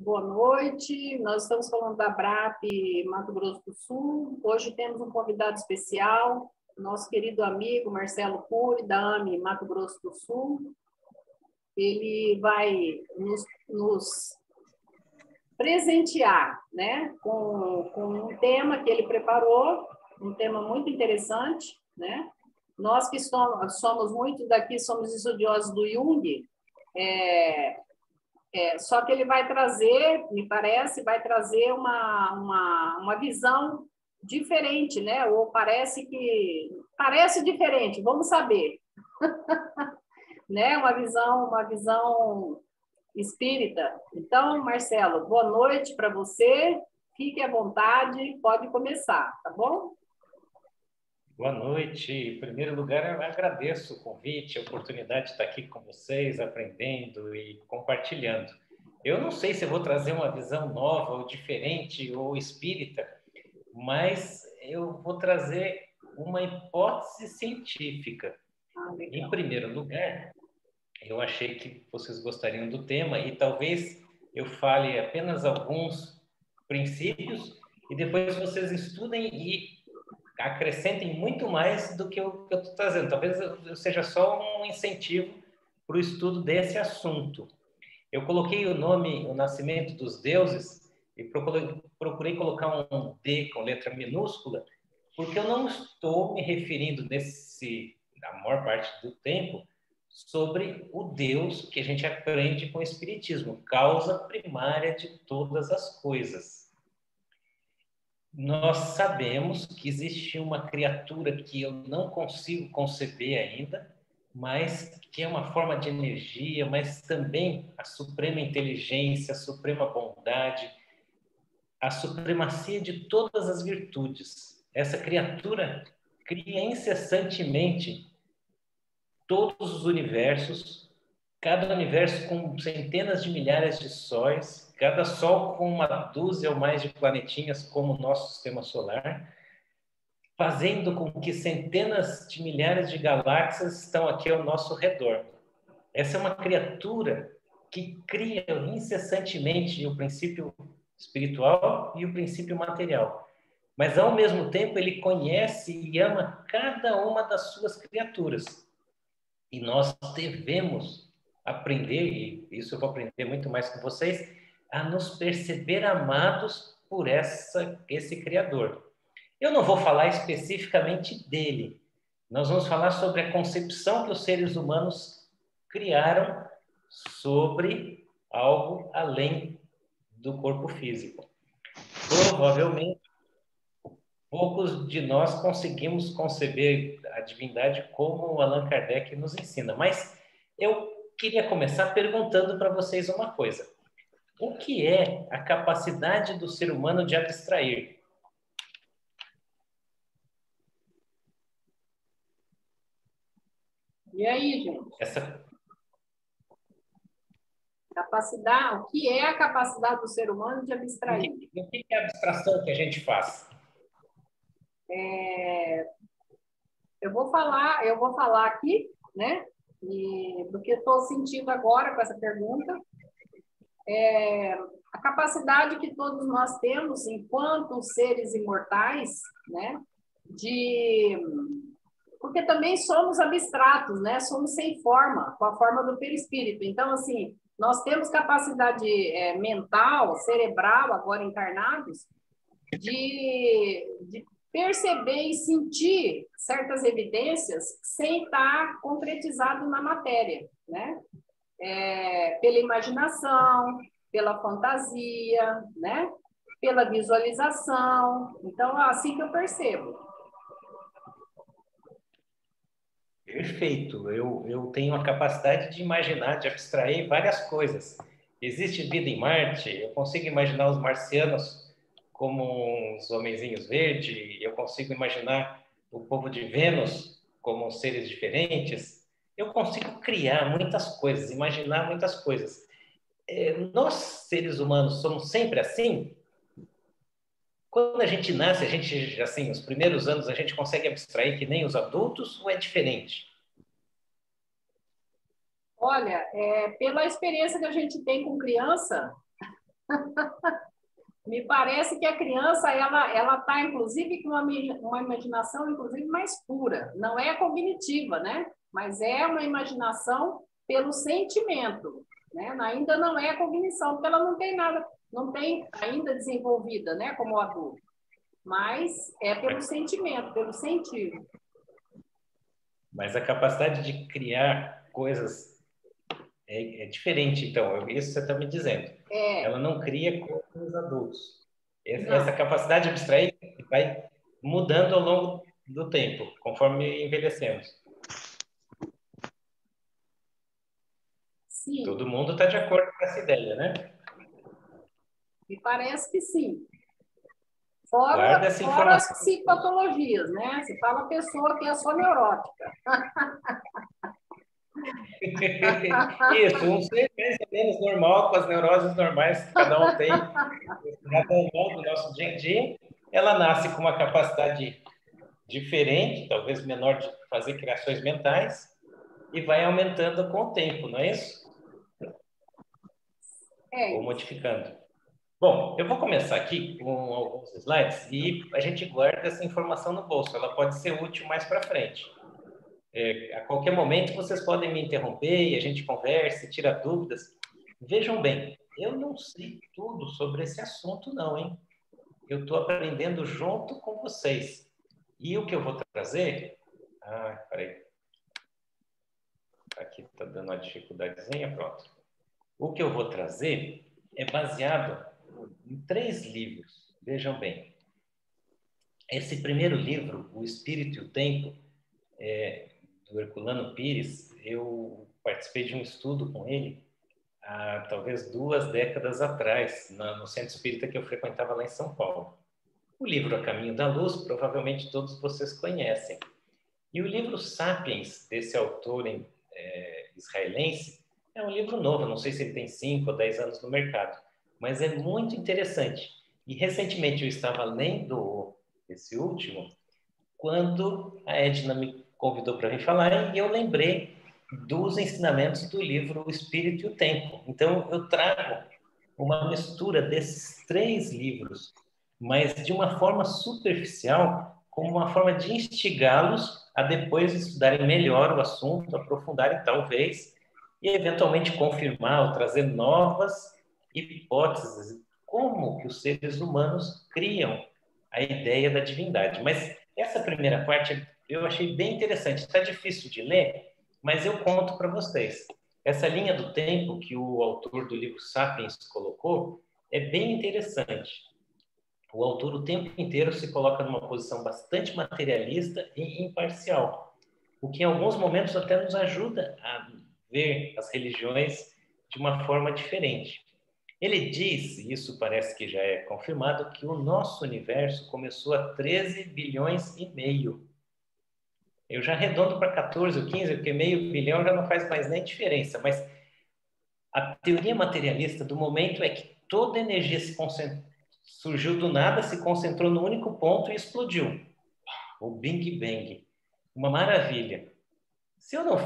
Boa noite, nós estamos falando da BRAP Mato Grosso do Sul. Hoje temos um convidado especial, nosso querido amigo Marcelo Cury, da AME Mato Grosso do Sul. Ele vai nos presentear, né, com um tema que ele preparou, um tema muito interessante, né? Nós que somos muitos daqui, somos estudiosos do Jung, só que ele vai trazer, me parece, vai trazer uma visão diferente, né? Ou parece diferente, vamos saber. Né? Uma visão espírita. Então, Marcelo, boa noite para você. Fique à vontade, pode começar, tá bom? Boa noite. Em primeiro lugar, eu agradeço o convite, a oportunidade de estar aqui com vocês, aprendendo e compartilhando. Eu não sei se eu vou trazer uma visão nova, ou diferente, ou espírita, mas eu vou trazer uma hipótese científica. Em primeiro lugar, eu achei que vocês gostariam do tema e talvez eu fale apenas alguns princípios e depois vocês estudem e acrescentem muito mais do que eu estou trazendo. Talvez eu seja só um incentivo para o estudo desse assunto. Eu coloquei o nome, o nascimento dos deuses, e procurei colocar um D com letra minúscula, porque eu não estou me referindo na maior parte do tempo, sobre o Deus que a gente aprende com o Espiritismo, causa primária de todas as coisas. Nós sabemos que existe uma criatura que eu não consigo conceber ainda, mas que é uma forma de energia, mas também a suprema inteligência, a suprema bondade, a supremacia de todas as virtudes. Essa criatura cria incessantemente todos os universos, cada universo com centenas de milhares de sóis, cada sol com uma dúzia ou mais de planetinhas, como o nosso sistema solar, fazendo com que centenas de milhares de galáxias estão aqui ao nosso redor. Essa é uma criatura que cria incessantemente o princípio espiritual e o princípio material. Mas, ao mesmo tempo, ele conhece e ama cada uma das suas criaturas. E nós devemos aprender, e isso eu vou aprender muito mais com vocês, a nos perceber amados por esse Criador. Eu não vou falar especificamente dele. Nós vamos falar sobre a concepção que os seres humanos criaram sobre algo além do corpo físico. Provavelmente, poucos de nós conseguimos conceber a divindade como Allan Kardec nos ensina. Mas eu queria começar perguntando para vocês uma coisa. O que é a capacidade do ser humano de abstrair? E aí, gente? Essa capacidade, o que é a capacidade do ser humano de abstrair? O que é a abstração que a gente faz? Eu vou falar aqui, né? Do que eu estou sentindo agora com essa pergunta. A capacidade que todos nós temos, enquanto seres imortais, né? Porque também somos abstratos, né? Somos sem forma, com a forma do perispírito. Então, assim, nós temos capacidade mental, cerebral, agora encarnados, de perceber e sentir certas evidências sem estar concretizado na matéria, né? Pela imaginação, pela fantasia, né? Pela visualização. Então, é assim que eu percebo. Perfeito. Eu tenho a capacidade de imaginar, de abstrair várias coisas. Existe vida em Marte, eu consigo imaginar os marcianos como uns homenzinhos verdes, eu consigo imaginar o povo de Vênus como seres diferentes. Eu consigo criar muitas coisas, imaginar muitas coisas. Nós, seres humanos, somos sempre assim? Quando a gente nasce, assim, nos primeiros anos, a gente consegue abstrair que nem os adultos ou é diferente? Olha, pela experiência que a gente tem com criança, Me parece que a criança ela está inclusive com uma imaginação inclusive mais pura, não é cognitiva, né? Mas é uma imaginação pelo sentimento, né? Ainda não é cognição, porque ela não tem nada, não tem ainda desenvolvida, né? Como o adulto, mas é pelo sentimento, pelo sentir. Mas a capacidade de criar coisas é diferente, então, isso você está me dizendo. Ela não cria como os adultos. Essa capacidade de abstrair vai mudando ao longo do tempo, conforme envelhecemos. Sim. Todo mundo está de acordo com essa ideia, né? Me parece que sim. Fora, Guarda essa fora as informação. psicopatologias, né? Se fala pessoa que é só neurótica. Isso, um ser mais ou menos normal, com as neuroses normais que cada um tem, normal do nosso dia a dia, ela nasce com uma capacidade diferente, talvez menor, de fazer criações mentais, e vai aumentando com o tempo, não é isso? Ou modificando. Bom, eu vou começar aqui com alguns slides e a gente guarda essa informação no bolso. Ela pode ser útil mais para frente. A qualquer momento vocês podem me interromper e a gente conversa, tira dúvidas. Vejam bem, eu não sei tudo sobre esse assunto não, hein? Eu estou aprendendo junto com vocês. E o que eu vou trazer... Ah, peraí. Aqui está dando uma dificuldadezinha, pronto. O que eu vou trazer é baseado em 3 livros. Vejam bem. Esse primeiro livro, O Espírito e o Tempo, do Herculano Pires, eu participei de um estudo com ele há talvez 2 décadas atrás, no centro espírita que eu frequentava lá em São Paulo. O livro A Caminho da Luz, provavelmente todos vocês conhecem. E o livro Sapiens, desse autor israelense, é um livro novo, não sei se ele tem 5 ou 10 anos no mercado, mas é muito interessante. E recentemente eu estava lendo esse último, quando a Edna me convidou para vir falar, e eu lembrei dos ensinamentos do livro O Espírito e o Tempo. Então, eu trago uma mistura desses 3 livros, mas de uma forma superficial, como uma forma de instigá-los a depois estudarem melhor o assunto, aprofundarem talvez, e eventualmente confirmar ou trazer novas hipóteses de como que os seres humanos criam a ideia da divindade. Mas essa primeira parte eu achei bem interessante. Está difícil de ler, mas eu conto para vocês. Essa linha do tempo que o autor do livro Sapiens colocou é bem interessante. O autor o tempo inteiro se coloca numa posição bastante materialista e imparcial, o que em alguns momentos até nos ajuda a ver as religiões de uma forma diferente. Ele diz, e isso parece que já é confirmado, que o nosso universo começou a 13 bilhões e meio. Eu já arredondo para 14 ou 15, porque meio bilhão já não faz mais nem diferença, mas a teoria materialista do momento é que toda energia surgiu do nada, se concentrou no único ponto e explodiu. O Big Bang. Uma maravilha. Se eu não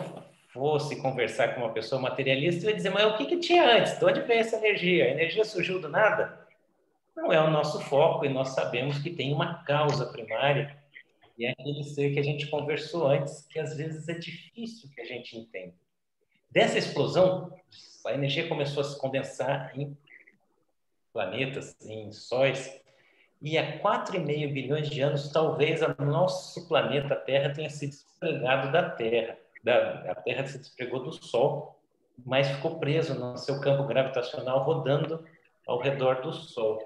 fosse conversar com uma pessoa materialista, eu ia dizer, mas o que tinha antes? De onde veio essa energia? A energia surgiu do nada? Não é o nosso foco e nós sabemos que tem uma causa primária e é aquele ser que a gente conversou antes, que às vezes é difícil que a gente entenda. Dessa explosão, a energia começou a se condensar em planetas, em sóis, e há 4,5 bilhões de anos, talvez o nosso planeta Terra tenha se despregado da Terra. A Terra se despregou do Sol, mas ficou preso no seu campo gravitacional, rodando ao redor do Sol.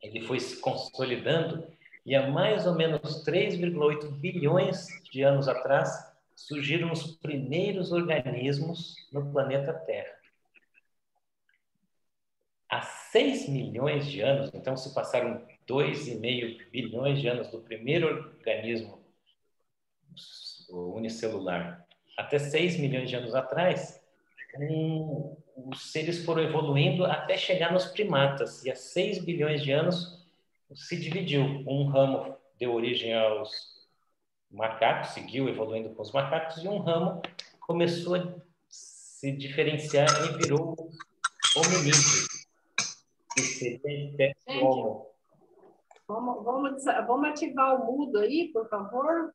Ele foi se consolidando e há mais ou menos 3,8 bilhões de anos atrás surgiram os primeiros organismos no planeta Terra. Há 6 milhões de anos, então se passaram 2,5 bilhões de anos do primeiro organismo unicelular até 6 milhões de anos atrás, os seres foram evoluindo até chegar nos primatas. E há 6 bilhões de anos se dividiu. Um ramo deu origem aos macacos, seguiu evoluindo com os macacos, e um ramo começou a se diferenciar e virou hominídeos. que seria a espécie Gente, Homo. vamos ativar o mudo aí, por favor.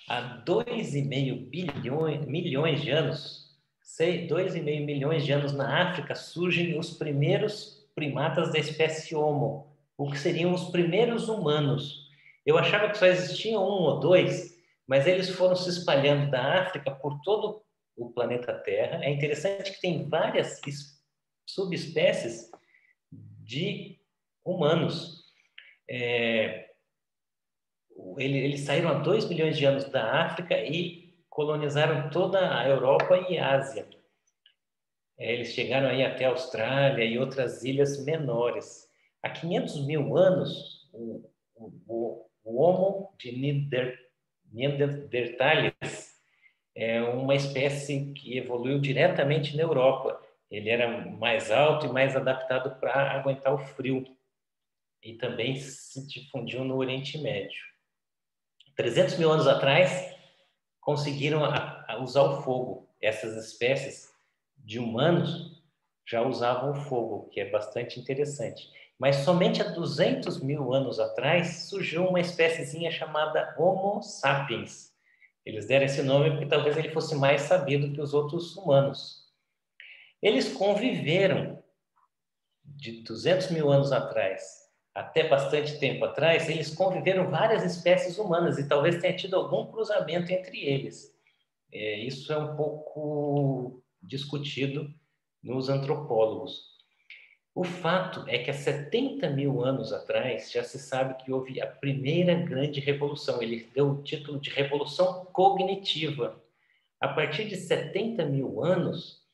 Há 2,5 milhões de anos, 2,5 milhões de anos na África, surgem os primeiros primatas da espécie Homo, o que seriam os primeiros humanos. Eu achava que só existiam um ou dois, mas eles foram se espalhando da África por todo o planeta Terra. É interessante que tem várias subespécies de humanos. Eles saíram há 2 milhões de anos da África e colonizaram toda a Europa e a Ásia. Eles chegaram aí até a Austrália e outras ilhas menores. Há 500 mil anos, o Homo de Neanderthalis é uma espécie que evoluiu diretamente na Europa. Ele era mais alto e mais adaptado para aguentar o frio. E também se difundiu no Oriente Médio. 300 mil anos atrás, conseguiram usar o fogo. Essas espécies de humanos já usavam o fogo, que é bastante interessante. Mas somente há 200 mil anos atrás surgiu uma espéciezinha chamada Homo sapiens. Eles deram esse nome porque talvez ele fosse mais sabido que os outros humanos. Eles conviveram de 200 mil anos atrás até bastante tempo atrás, eles conviveram várias espécies humanas e talvez tenha tido algum cruzamento entre eles. Isso é um pouco discutido nos antropólogos. O fato é que há 70 mil anos atrás já se sabe que houve a primeira grande revolução. Ele deu o título de Revolução Cognitiva. A partir de 70 mil anos,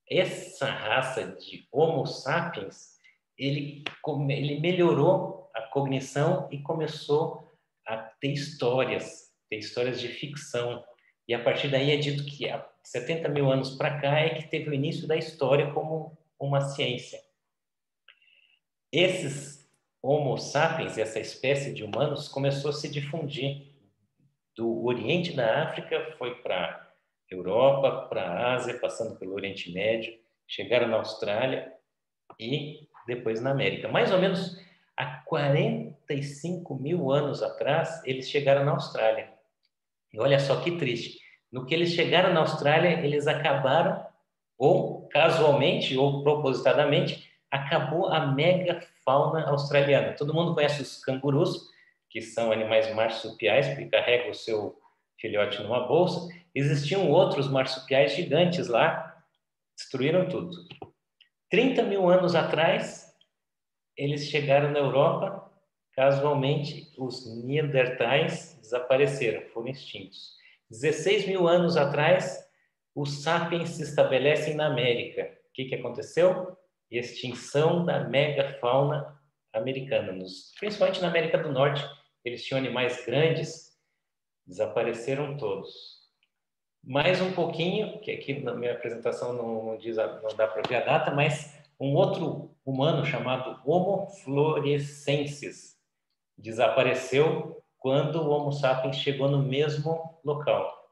essa raça de Homo sapiens, ele melhorou a cognição e começou a ter histórias de ficção. E a partir daí é dito que há 70 mil anos para cá é que teve o início da história como uma ciência. Esses Homo sapiens, essa espécie de humanos, começou a se difundir do Oriente da África, foi para a Europa, para a Ásia, passando pelo Oriente Médio, chegaram na Austrália e depois na América. Mais ou menos há 45 mil anos atrás, eles chegaram na Austrália. E olha só que triste. No que eles chegaram na Austrália, eles acabaram, ou casualmente, ou propositadamente, acabou a megafauna australiana. Todo mundo conhece os cangurus, que são animais marsupiais, que carregam o seu filhote numa bolsa. Existiam outros marsupiais gigantes lá, destruíram tudo. 30 mil anos atrás, eles chegaram na Europa, casualmente, os neandertais desapareceram, foram extintos. 16 mil anos atrás, os sapiens se estabelecem na América. O que aconteceu? Extinção da megafauna americana, principalmente na América do Norte. Eles tinham animais grandes, desapareceram todos. Mais um pouquinho, que aqui na minha apresentação não dá para ver a data, mas um outro humano chamado Homo florescensis desapareceu quando o Homo sapiens chegou no mesmo local.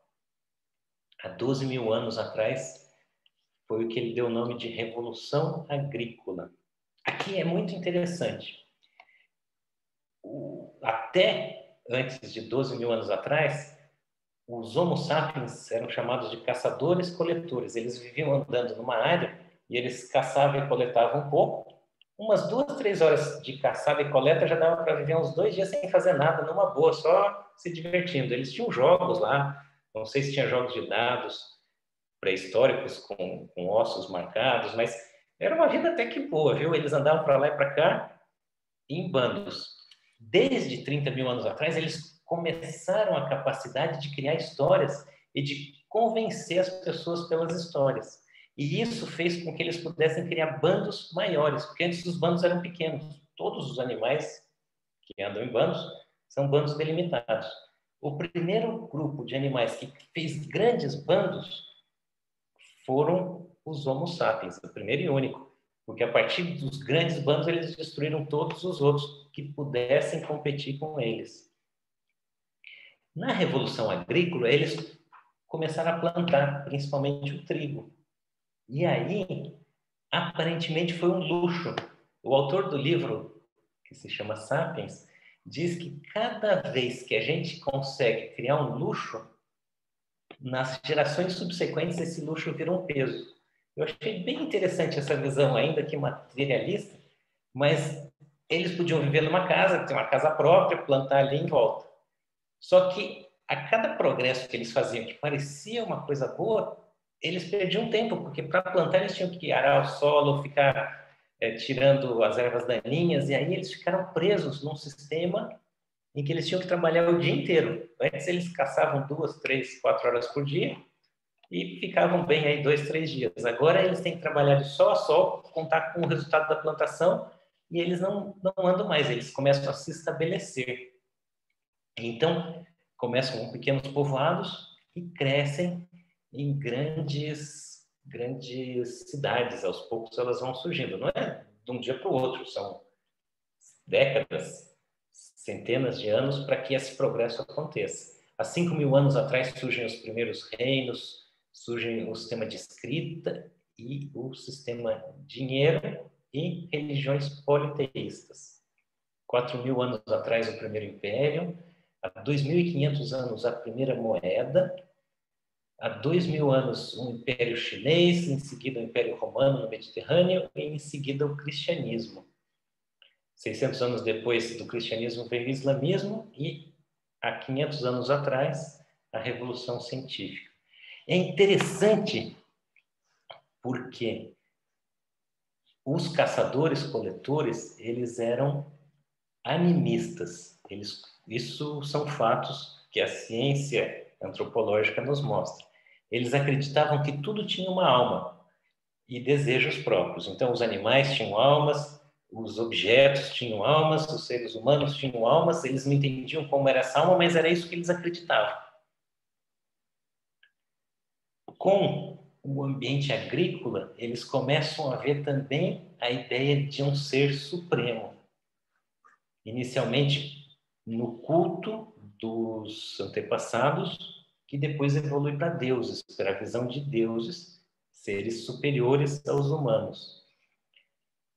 Há 12 mil anos atrás, foi o que ele deu o nome de Revolução Agrícola. Aqui é muito interessante. Até antes de 12 mil anos atrás, os Homo sapiens eram chamados de caçadores-coletores. Eles viviam andando numa área e eles caçavam e coletavam um pouco. Umas 2, 3 horas de caçada e coleta já dava para viver uns 2 dias sem fazer nada, numa boa, só se divertindo. Eles tinham jogos lá, não sei se tinha jogos de dados pré-históricos com ossos marcados, mas era uma vida até que boa, viu? Eles andavam para lá e para cá em bandos. Desde 30 mil anos atrás, eles começaram a capacidade de criar histórias e de convencer as pessoas pelas histórias. E isso fez com que eles pudessem criar bandos maiores, porque antes os bandos eram pequenos. Todos os animais que andam em bandos são bandos delimitados. O primeiro grupo de animais que fez grandes bandos foram os Homo sapiens, o primeiro e único. Porque a partir dos grandes bandos eles destruíram todos os outros que pudessem competir com eles. Na Revolução Agrícola, eles começaram a plantar, principalmente o trigo. E aí, aparentemente foi um luxo. O autor do livro, que se chama Sapiens, diz que cada vez que a gente consegue criar um luxo, nas gerações subsequentes esse luxo vira um peso. Eu achei bem interessante essa visão, ainda que materialista, mas eles podiam viver numa casa, ter uma casa própria, plantar ali em volta. Só que a cada progresso que eles faziam, que parecia uma coisa boa, eles perdiam tempo, porque para plantar eles tinham que arar o solo, ficar tirando as ervas daninhas, e aí eles ficaram presos num sistema em que eles tinham que trabalhar o dia inteiro. Antes eles caçavam 2, 3, 4 horas por dia e ficavam bem aí 2, 3 dias. Agora eles têm que trabalhar de sol a sol, contar com o resultado da plantação, e eles não andam mais, eles começam a se estabelecer. Então, começam com pequenos povoados e crescem em grandes cidades. Aos poucos elas vão surgindo. Não é de um dia para o outro, são décadas, centenas de anos para que esse progresso aconteça. Há 5.000 anos atrás surgem os primeiros reinos, surgem o sistema de escrita e o sistema dinheiro e religiões politeístas. 4.000 anos atrás o primeiro império, há 2.500 anos a primeira moeda, há 2.000 anos um império chinês, em seguida o império romano no Mediterrâneo e em seguida o cristianismo. 600 anos depois do cristianismo veio o islamismo e há 500 anos atrás a revolução científica. É interessante porque os caçadores-coletores, eles eram animistas. Isso são fatos que a ciência antropológica nos mostra. Eles acreditavam que tudo tinha uma alma e desejos próprios. Então, os animais tinham almas, os objetos tinham almas, os seres humanos tinham almas. Eles não entendiam como era essa alma, mas era isso que eles acreditavam. Com o ambiente agrícola, eles começam a ver também a ideia de um ser supremo. Inicialmente no culto dos antepassados, que depois evolui para deuses, para a visão de deuses, seres superiores aos humanos.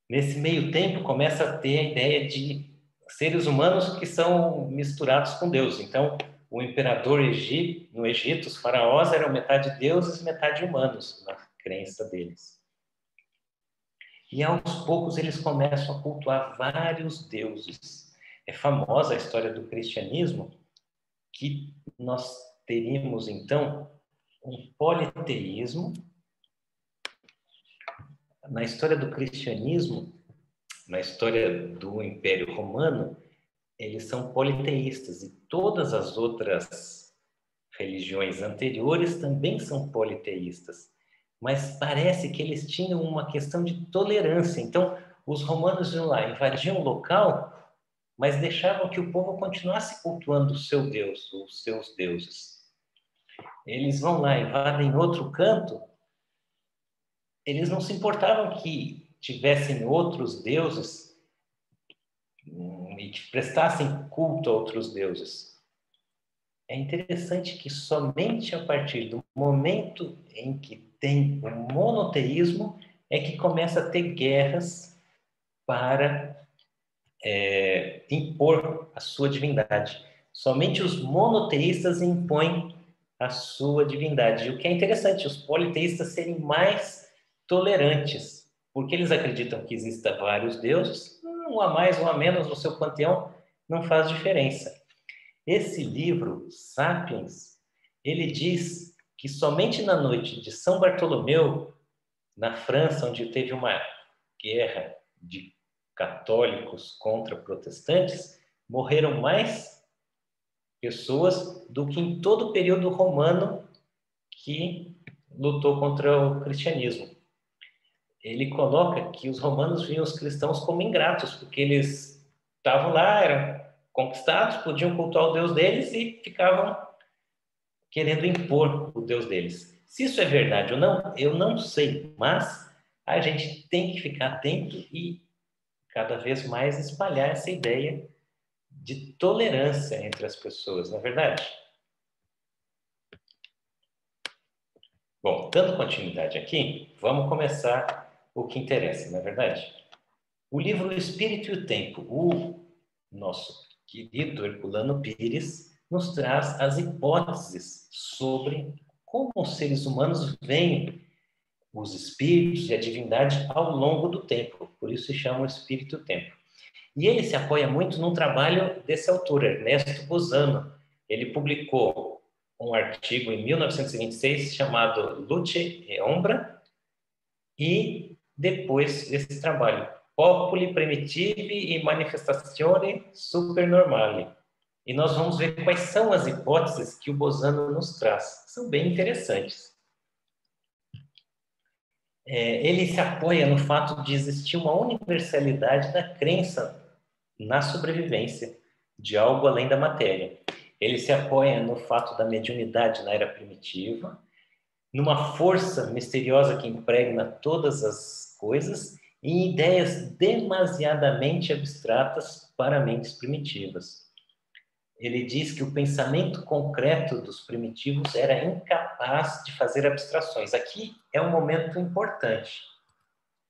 Nesse meio tempo, começa a ter a ideia de seres humanos que são misturados com Deus. Então, o imperador no Egito, os faraós eram metade deuses, metade humanos, na crença deles. E aos poucos eles começam a cultuar vários deuses. É famosa a história do cristianismo, que nós teríamos, então, um politeísmo. Na história do cristianismo, na história do Império Romano, eles são politeístas, e todas as outras religiões anteriores também são politeístas. Mas parece que eles tinham uma questão de tolerância. Então, os romanos iam lá, invadiam o local, mas deixavam que o povo continuasse cultuando o seu Deus, os seus deuses. Eles vão lá, invadem outro canto, eles não se importavam que tivessem outros deuses e que prestassem culto a outros deuses. É interessante que somente a partir do momento em que tem o monoteísmo é que começa a ter guerras para impor a sua divindade. Somente os monoteístas impõem a sua divindade. E o que é interessante, os politeístas serem mais tolerantes, porque eles acreditam que existam vários deuses, um a mais, um a menos no seu panteão, não faz diferença. Esse livro, Sapiens, ele diz que somente na noite de São Bartolomeu, na França, onde teve uma guerra de católicos contra protestantes, morreram mais pessoas do que em todo o período romano que lutou contra o cristianismo. Ele coloca que os romanos viam os cristãos como ingratos, porque eles estavam lá, eram conquistados, podiam cultuar o Deus deles e ficavam querendo impor o Deus deles. Se isso é verdade ou não, eu não sei, mas a gente tem que ficar atento e cada vez mais espalhar essa ideia de tolerância entre as pessoas, não é verdade? Bom, dando continuidade aqui, vamos começar o que interessa, não é verdade? O livro O Espírito e o Tempo, o nosso querido Herculano Pires, nos traz as hipóteses sobre como os seres humanos veem os espíritos e a divindade ao longo do tempo. Por isso se chama O Espírito e o Tempo. E ele se apoia muito num trabalho desse autor, Ernesto Bozano. Ele publicou um artigo em 1926 chamado Luce e Ombra, e depois esse trabalho, Populi Primitivi e Manifestazione Supernormali. E nós vamos ver quais são as hipóteses que o Bozano nos traz. São bem interessantes. Ele se apoia no fato de existir uma universalidade da crença na sobrevivência de algo além da matéria. Ele se apoia no fato da mediunidade na era primitiva, numa força misteriosa que impregna todas as coisas e em ideias demasiadamente abstratas para mentes primitivas. Ele diz que o pensamento concreto dos primitivos era incapaz de fazer abstrações. Aqui é um momento importante.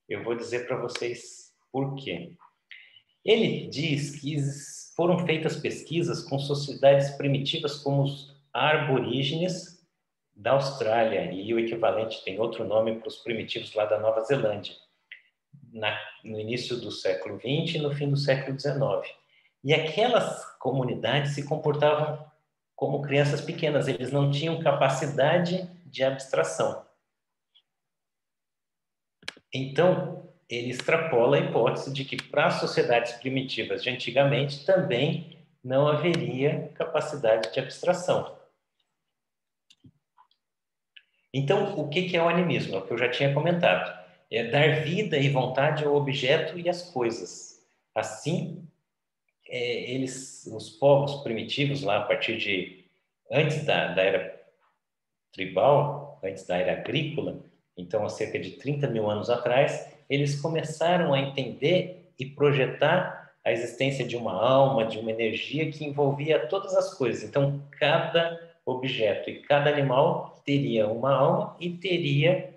Eu vou dizer para vocês por quê. Ele diz que foram feitas pesquisas com sociedades primitivas como os aborígenes da Austrália, e o equivalente tem outro nome para os primitivos lá da Nova Zelândia, no início do século XX e no fim do século XIX. E aquelas comunidades se comportavam como crianças pequenas, eles não tinham capacidade de abstração. Então, ele extrapola a hipótese de que para as sociedades primitivas de antigamente também não haveria capacidade de abstração. Então, o que é o animismo? É o que eu já tinha comentado. É dar vida e vontade ao objeto e às coisas. Assim, os povos primitivos, lá a partir de antes da era tribal, antes da era agrícola, então há cerca de 30 mil anos atrás, eles começaram a entender e projetar a existência de uma alma, de uma energia que envolvia todas as coisas. Então, cada objeto e cada animal teria uma alma e teria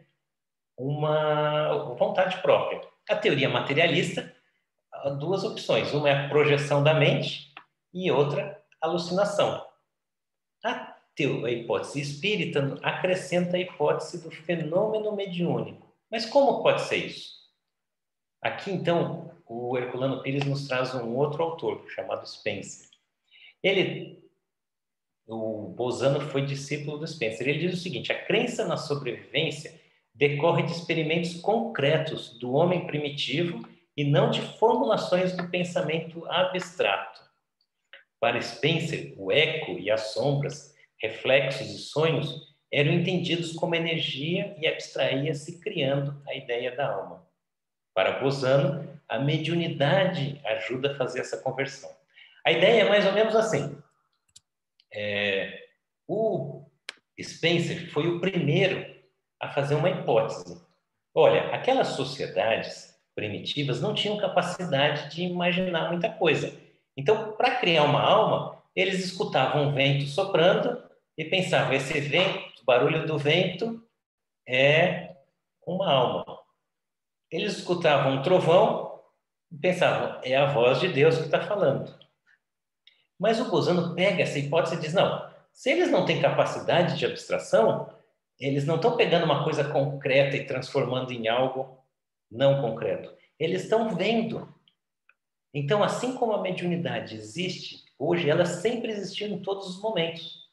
uma vontade própria. A teoria materialista, há duas opções. Uma é a projeção da mente e outra, alucinação. A hipótese espírita acrescenta a hipótese do fenômeno mediúnico. Mas como pode ser isso? Aqui, então, o Herculano Pires nos traz um outro autor, chamado Spencer. O Bozano foi discípulo do Spencer. Ele diz o seguinte: a crença na sobrevivência decorre de experimentos concretos do homem primitivo e não de formulações do pensamento abstrato. Para Spencer, o eco e as sombras, reflexos e sonhos eram entendidos como energia e abstraía-se criando a ideia da alma. Para Bozano, a mediunidade ajuda a fazer essa conversão. A ideia é mais ou menos assim. O Spencer foi o primeiro a fazer uma hipótese. Olha, aquelas sociedades primitivas não tinham capacidade de imaginar muita coisa. Então, para criar uma alma, eles escutavam um vento soprando e pensavam, esse vento, o barulho do vento é uma alma. Eles escutavam um trovão e pensavam, é a voz de Deus que está falando. Mas o Bozano pega essa hipótese e diz, não, se eles não têm capacidade de abstração, eles não estão pegando uma coisa concreta e transformando em algo não concreto. Eles estão vendo. Então, assim como a mediunidade existe, hoje ela sempre existiu em todos os momentos.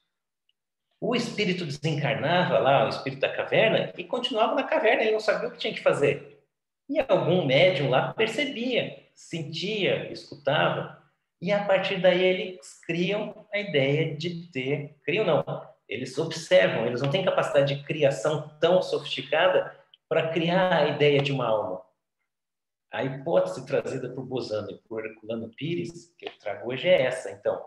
O espírito desencarnava lá, o espírito da caverna, e continuava na caverna, ele não sabia o que tinha que fazer. E algum médium lá percebia, sentia, escutava, e a partir daí eles criam a ideia de ter... Criam não, eles observam, eles não têm capacidade de criação tão sofisticada para criar a ideia de uma alma. A hipótese trazida por Bozano e por Herculano Pires, que eu trago hoje, é essa. Então,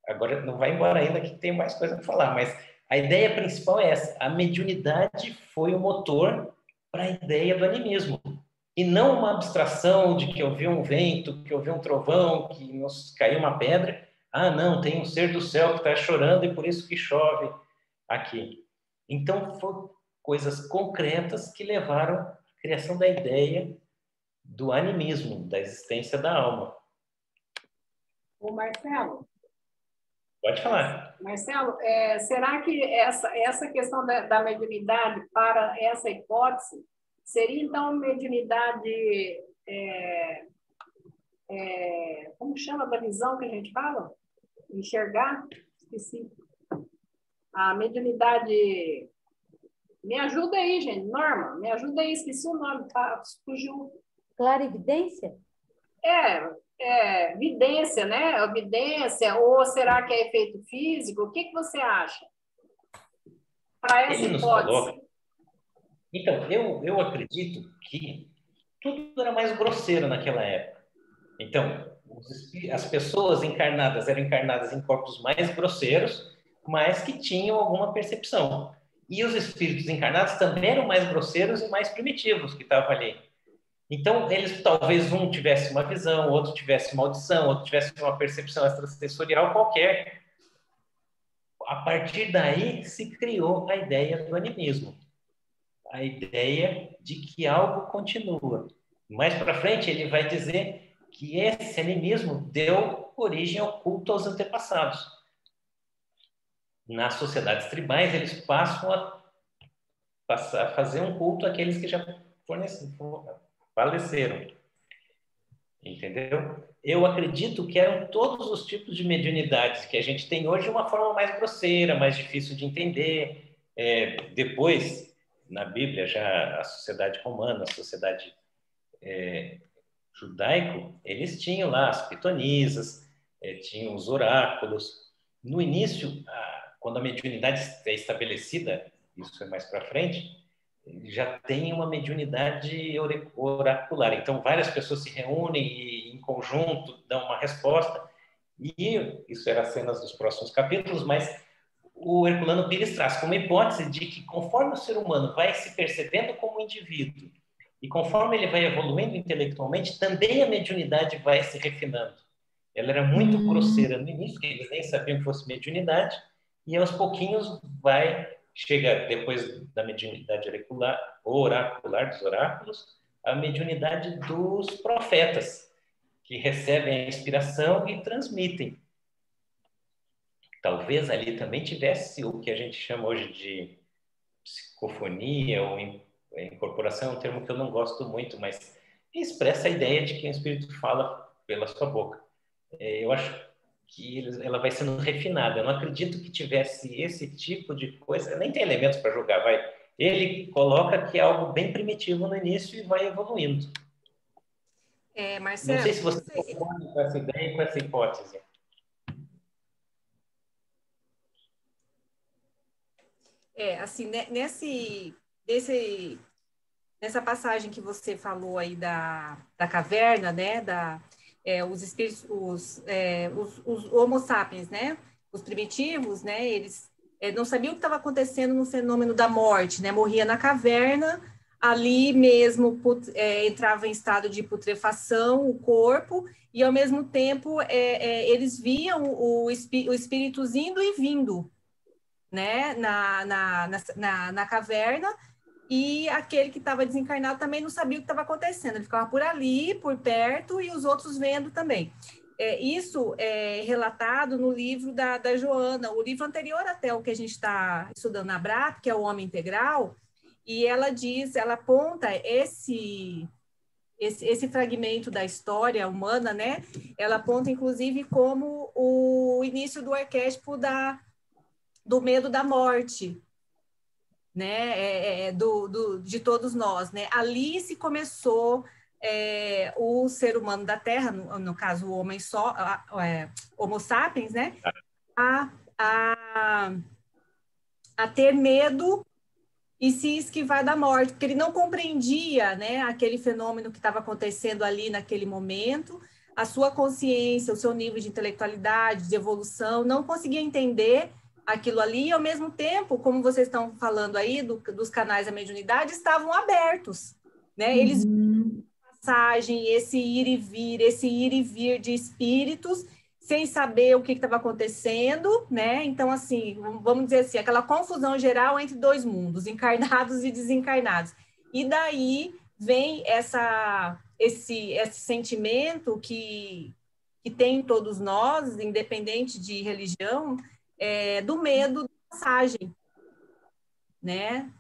agora não vai embora ainda que tem mais coisa para falar, mas a ideia principal é essa. A mediunidade foi o motor para a ideia do animismo. E não uma abstração de que eu vi um vento, que eu vi um trovão, que nos caiu uma pedra. Ah, não, tem um ser do céu que está chorando e por isso que chove aqui. Então, foram coisas concretas que levaram a criação da ideia do animismo, da existência da alma. Ô, Marcelo. Pode falar. Marcelo, será que essa questão da mediunidade para essa hipótese seria, então, mediunidade, como chama da visão que a gente fala? Enxergar? Esqueci. A mediunidade... Me ajuda aí, gente. Norma, me ajuda aí. Esqueci o nome, tá? Fugiu. Clarividência? Vidência, né? Vidência, ou será que é efeito físico? O que você acha? Para essa Ele nos hipótese. coloca... Então, eu acredito que tudo era mais grosseiro naquela época. Então, as pessoas encarnadas eram encarnadas em corpos mais grosseiros, mas que tinham alguma percepção. E os espíritos encarnados também eram mais grosseiros e mais primitivos que estavam ali. Então, eles talvez um tivesse uma visão, outro tivesse uma audição, outro tivesse uma percepção extrasensorial qualquer. A partir daí se criou a ideia do animismo, a ideia de que algo continua. Mais para frente ele vai dizer que esse animismo deu origem ao culto aos antepassados. Nas sociedades tribais eles passam a fazer um culto àqueles que já faleceram. Entendeu? Eu acredito que eram todos os tipos de mediunidades que a gente tem hoje de uma forma mais grosseira, mais difícil de entender. Depois, na Bíblia, já a sociedade romana, a sociedade judaico, eles tinham lá as pitonisas, tinham os oráculos. No início, quando a mediunidade é estabelecida, isso é mais para frente, já tem uma mediunidade oracular. Então, várias pessoas se reúnem e, em conjunto, dão uma resposta. E isso era cenas dos próximos capítulos, mas o Herculano Pires traz como hipótese de que, conforme o ser humano vai se percebendo como indivíduo e conforme ele vai evoluindo intelectualmente, também a mediunidade vai se refinando. Ela era muito grosseira no início, que eles nem sabiam que fosse mediunidade, e aos pouquinhos chega, depois da mediunidade oracular dos oráculos, a mediunidade dos profetas, que recebem a inspiração e transmitem. Talvez ali também tivesse o que a gente chama hoje de psicofonia ou incorporação, é um termo que eu não gosto muito, mas expressa a ideia de que o espírito fala pela sua boca. Eu acho que ela vai sendo refinada. Eu não acredito que tivesse esse tipo de coisa. Nem tem elementos para julgar, vai. Ele coloca que é algo bem primitivo no início e vai evoluindo. Marcelo... Não sei se você concorda com essa ideia e com essa hipótese. Assim, nessa passagem que você falou aí da caverna, né, os espíritos, os Homo sapiens, né, os primitivos, né, eles não sabiam o que estava acontecendo no fenômeno da morte, né, morria na caverna, ali mesmo entrava em estado de putrefação o corpo, e ao mesmo tempo eles viam o espíritos indo e vindo, né, na caverna, e aquele que estava desencarnado também não sabia o que estava acontecendo, ele ficava por ali, por perto, e os outros vendo também. Isso é relatado no livro da Joana, o livro anterior até o que a gente está estudando na BRAP, que é o Homem Integral, e ela aponta esse fragmento da história humana, né? Ela aponta, inclusive, como o início do arquétipo do medo da morte, né, de todos nós, né? Ali se começou o ser humano da Terra, no caso o homem Homo sapiens, né, a ter medo e se esquivar da morte, porque ele não compreendia, né, aquele fenômeno que estava acontecendo ali naquele momento, a sua consciência, o seu nível de intelectualidade, de evolução, não conseguia entender aquilo ali, e ao mesmo tempo, como vocês estão falando aí, dos canais da mediunidade, estavam abertos, né? Eles passagem, esse ir e vir de espíritos, sem saber o que estava acontecendo, né? Então, assim, vamos dizer assim, aquela confusão geral entre dois mundos, encarnados e desencarnados. E daí vem esse sentimento que tem todos nós, independente de religião, do medo da passagem, né?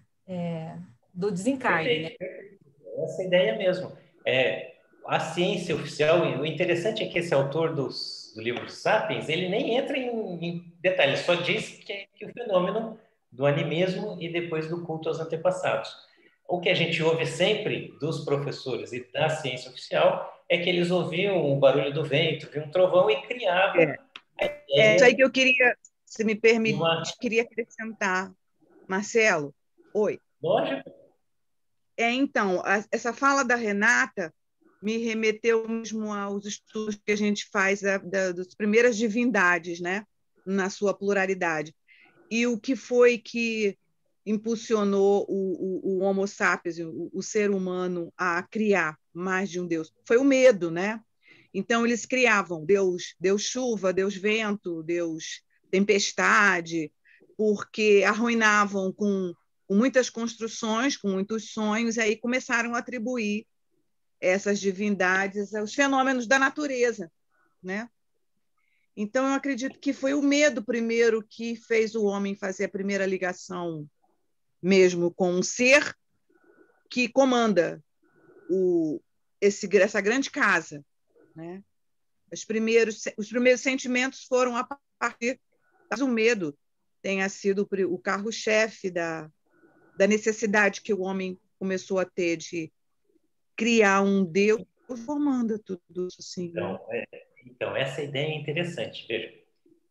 Do desencarne, né? Essa ideia mesmo. A ciência oficial, o interessante é que esse autor do livro Sapiens, ele nem entra em detalhes, só diz que o fenômeno do animismo e depois do culto aos antepassados. O que a gente ouve sempre dos professores e da ciência oficial é que eles ouviam o barulho do vento, viam um trovão e criavam isso aí que eu queria, se me permite, uma... queria acrescentar. Marcelo, oi. Lógico. Então, essa fala da Renata me remeteu mesmo aos estudos que a gente faz das primeiras divindades, né? Na sua pluralidade. E o que foi que impulsionou o Homo sapiens, o ser humano, a criar mais de um Deus? Foi o medo, né? Então, eles criavam Deus chuva, Deus vento, Deus tempestade, porque arruinavam com muitas construções, com muitos sonhos, e aí começaram a atribuir essas divindades aos fenômenos da natureza, né? Então, eu acredito que foi o medo primeiro que fez o homem fazer a primeira ligação mesmo com um ser que comanda essa grande casa, né? Os primeiros sentimentos foram a partir do medo, tenha sido o carro-chefe da necessidade que o homem começou a ter de criar um Deus formando tudo isso assim. Então, essa ideia é interessante. Veja,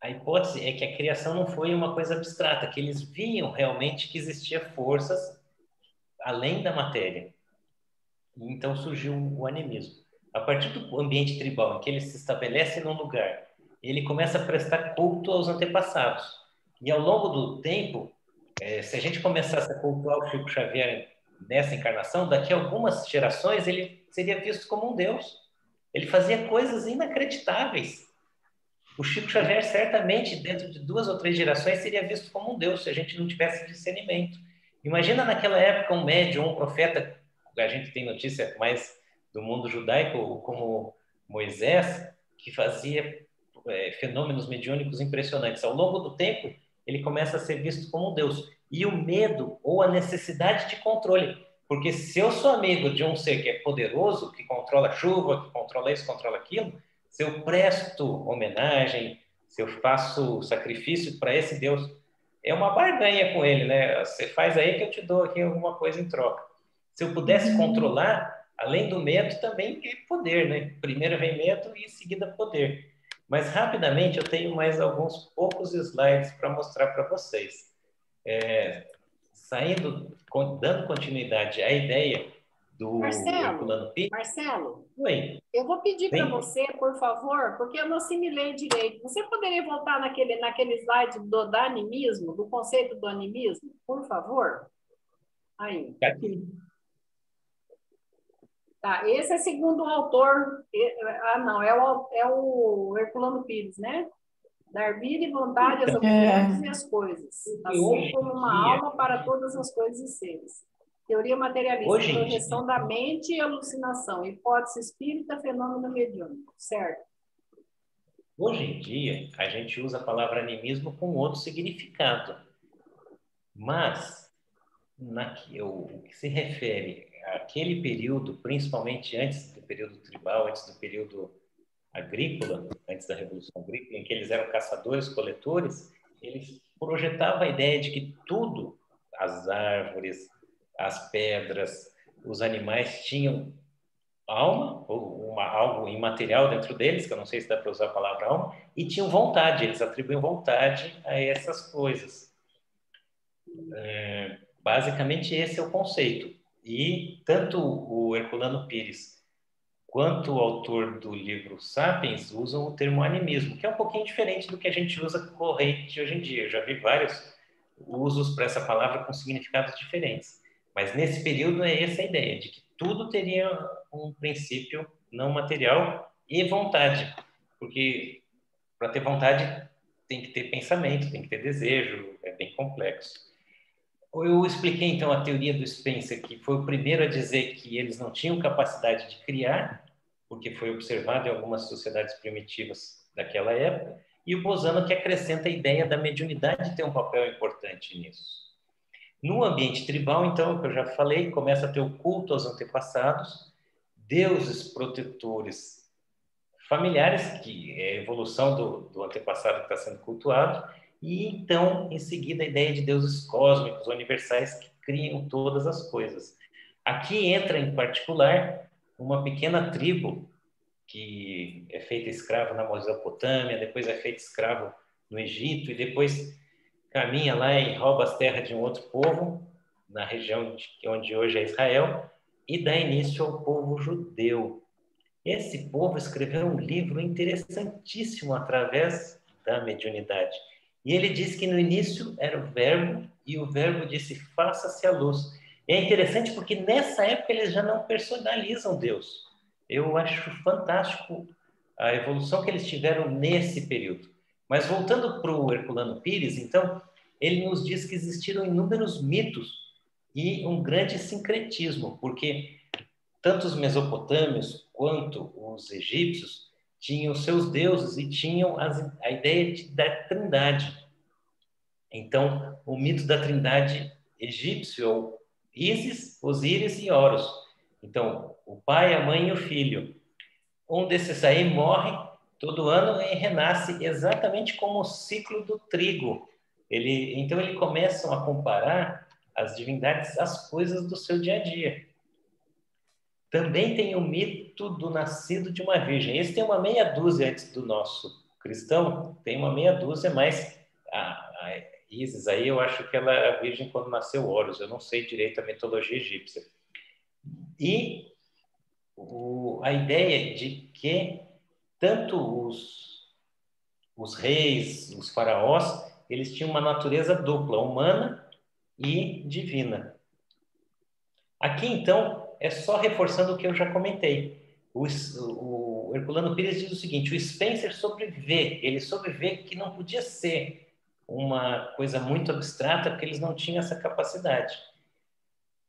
a hipótese é que a criação não foi uma coisa abstrata, que eles viam realmente que existia forças além da matéria. Então surgiu o animismo. A partir do ambiente tribal, em que ele se estabelece num lugar, ele começa a prestar culto aos antepassados. E ao longo do tempo, se a gente começasse a cultuar o Chico Xavier nessa encarnação, daqui a algumas gerações ele seria visto como um deus. Ele fazia coisas inacreditáveis. O Chico Xavier, certamente, dentro de 2 ou 3 gerações, seria visto como um deus, se a gente não tivesse discernimento. Imagina naquela época um médium, um profeta, a gente tem notícia mais do mundo judaico, como Moisés, que fazia fenômenos mediúnicos impressionantes. Ao longo do tempo, ele começa a ser visto como um deus. E o medo ou a necessidade de controle. Porque se eu sou amigo de um ser que é poderoso, que controla a chuva, que controla isso, controla aquilo, se eu presto homenagem, se eu faço sacrifício para esse Deus, é uma barganha com ele, né? Você faz aí que eu te dou aqui alguma coisa em troca. Se eu pudesse controlar, além do medo, também é poder, né? Primeiro vem medo e em seguida poder. Mas rapidamente eu tenho mais alguns poucos slides para mostrar para vocês. Dando continuidade à ideia do Herculano Pires. Marcelo, Oi. eu vou pedir para você, por favor, porque eu não assimilei direito. Você poderia voltar naquele slide do animismo, do conceito do animismo, por favor? Aí. Aqui. Tá, esse é segundo o autor. Não, é o Herculano Pires, né? Dar vida e vontade aos objetos e às coisas, assim como uma alma para todas as coisas e seres. Teoria materialista, projeção da mente e alucinação, hipótese espírita, fenômeno mediúnico, certo? Hoje em dia, a gente usa a palavra animismo com outro significado, mas o que se refere àquele período, principalmente antes do período tribal, antes do período agrícola, antes da Revolução Agrícola, em que eles eram caçadores-coletores, eles projetavam a ideia de que tudo, as árvores, as pedras, os animais tinham alma, ou algo imaterial dentro deles, que eu não sei se dá para usar a palavra alma, e tinham vontade, eles atribuem vontade a essas coisas. Basicamente esse é o conceito. E tanto o Herculano Pires quanto o autor do livro Sapiens usam o termo animismo, que é um pouquinho diferente do que a gente usa corrente hoje em dia. Eu já vi vários usos para essa palavra com significados diferentes. Mas nesse período é essa a ideia, de que tudo teria um princípio não material e vontade. Porque para ter vontade tem que ter pensamento, tem que ter desejo, é bem complexo. Eu expliquei, então, a teoria do Spencer, que foi o primeiro a dizer que eles não tinham capacidade de criar, porque foi observado em algumas sociedades primitivas daquela época, e o Bosano, que acrescenta a ideia da mediunidade ter um papel importante nisso. No ambiente tribal, então, que eu já falei, começa a ter o culto aos antepassados, deuses protetores familiares, que é a evolução do antepassado que está sendo cultuado, e então, em seguida, a ideia de deuses cósmicos, universais, que criam todas as coisas. Aqui entra, em particular, uma pequena tribo que é feita escravo na Mesopotâmia, depois é feita escravo no Egito, e depois caminha lá e rouba as terras de um outro povo, na região onde hoje é Israel, e dá início ao povo judeu. Esse povo escreveu um livro interessantíssimo através da mediunidade. E ele diz que no início era o verbo, e o verbo disse, faça-se a luz. E é interessante porque nessa época eles já não personalizam Deus. Eu acho fantástico a evolução que eles tiveram nesse período. Mas voltando para o Herculano Pires, então, ele nos diz que existiram inúmeros mitos e um grande sincretismo, porque tanto os mesopotâmios quanto os egípcios tinham seus deuses e tinham a ideia da trindade. Então, o mito da trindade egípcio é o Ísis, Osíris e Horus. Então, o pai, a mãe e o filho. Um desses aí morre todo ano e renasce exatamente como o ciclo do trigo. Então, eles começam a comparar as divindades às coisas do seu dia a dia. Também tem o mito do nascido de uma virgem. Esse tem uma meia dúzia antes do nosso cristão, tem uma meia dúzia, mas a Ísis aí, eu acho que ela é virgem quando nasceu Horus, eu não sei direito a mitologia egípcia. E a ideia de que tanto os reis, os faraós, eles tinham uma natureza dupla, humana e divina. Aqui, então, é só reforçando o que eu já comentei. O Herculano Pires diz o seguinte, o Spencer sobrevê, ele sobrevê que não podia ser uma coisa muito abstrata, porque eles não tinham essa capacidade.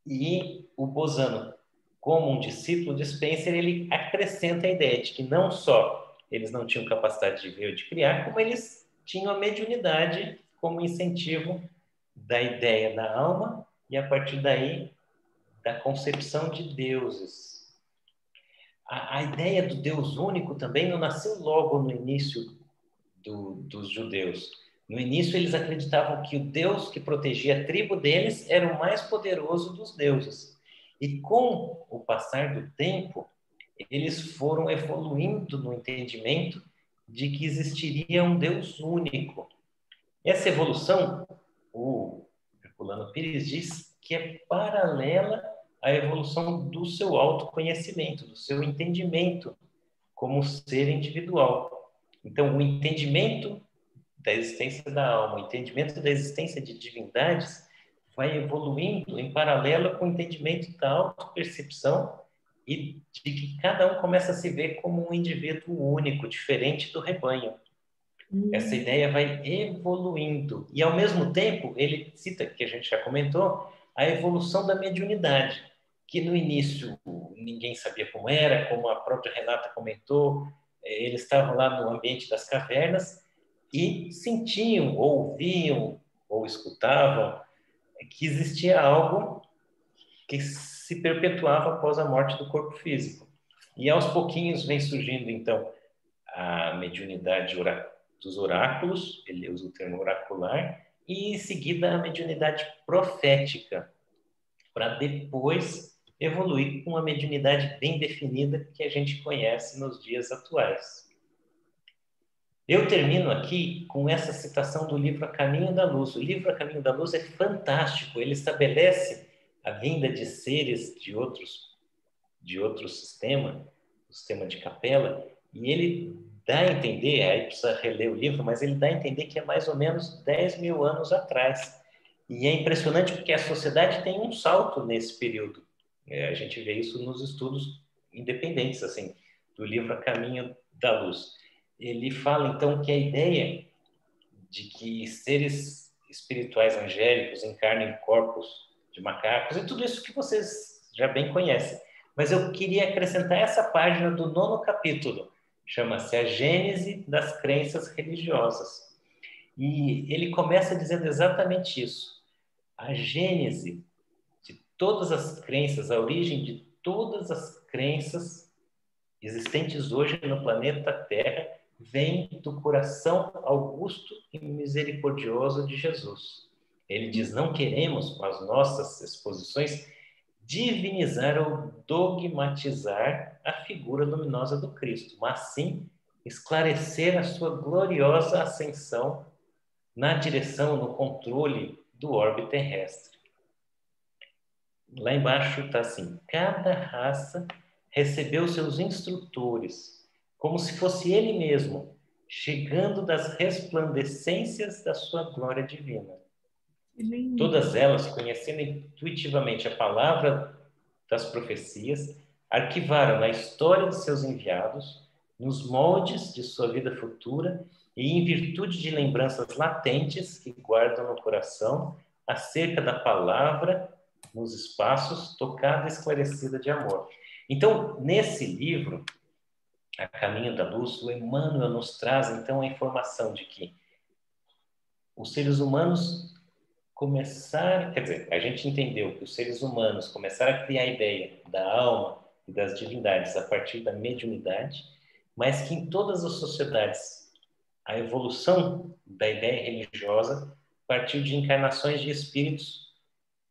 E o Bosano, como um discípulo de Spencer, ele acrescenta a ideia de que não só eles não tinham capacidade de ver ou de criar, como eles tinham a mediunidade como incentivo da ideia da alma, e a partir daí da concepção de deuses. A ideia do Deus único também não nasceu logo no início dos judeus. No início, eles acreditavam que o Deus que protegia a tribo deles era o mais poderoso dos deuses. E com o passar do tempo, eles foram evoluindo no entendimento de que existiria um Deus único. Essa evolução, o Herculano Pires diz que é paralela à evolução do seu autoconhecimento, do seu entendimento como ser individual. Então, o entendimento da existência da alma, o entendimento da existência de divindades vai evoluindo em paralelo com o entendimento da autopercepção e de que cada um começa a se ver como um indivíduo único, diferente do rebanho. Essa ideia vai evoluindo. E, ao mesmo tempo, ele cita, que a gente já comentou, a evolução da mediunidade, que no início ninguém sabia como era, como a própria Renata comentou, eles estavam lá no ambiente das cavernas e sentiam, ouviam ou escutavam que existia algo que se perpetuava após a morte do corpo físico. E aos pouquinhos vem surgindo, então, a mediunidade dos oráculos, ele usa o termo oracular, e em seguida a mediunidade profética, para depois evoluir com uma mediunidade bem definida que a gente conhece nos dias atuais. Eu termino aqui com essa citação do livro A Caminho da Luz. O livro A Caminho da Luz é fantástico, ele estabelece a vinda de seres de outro sistema, o sistema de Capela, e ele dá a entender, aí precisa reler o livro, mas ele dá a entender que é mais ou menos 10 mil anos atrás. E é impressionante porque a sociedade tem um salto nesse período. A gente vê isso nos estudos independentes, assim, do livro A Caminho da Luz. Ele fala, então, que a ideia de que seres espirituais angélicos encarnam em corpos de macacos, e tudo isso que vocês já bem conhecem. Mas eu queria acrescentar essa página do 9º capítulo, chama-se A Gênese das Crenças Religiosas. E ele começa dizendo exatamente isso. A gênese de todas as crenças, a origem de todas as crenças existentes hoje no planeta Terra, vem do coração augusto e misericordioso de Jesus. Ele diz: não queremos, com as nossas exposições, divinizar ou dogmatizar a figura luminosa do Cristo, mas sim esclarecer a sua gloriosa ascensão na direção, no controle do orbe terrestre. Lá embaixo está assim: cada raça recebeu seus instrutores, como se fosse ele mesmo, chegando das resplandecências da sua glória divina. Todas elas, conhecendo intuitivamente a palavra das profecias, arquivaram na história de seus enviados, nos moldes de sua vida futura e em virtude de lembranças latentes que guardam no coração acerca da palavra nos espaços tocada e esclarecida de amor. Então, nesse livro, A Caminho da Luz, o Emmanuel nos traz, então, a informação de que os seres humanos quer dizer, a gente entendeu que os seres humanos começaram a criar a ideia da alma e das divindades a partir da mediunidade, mas que em todas as sociedades a evolução da ideia religiosa partiu de encarnações de espíritos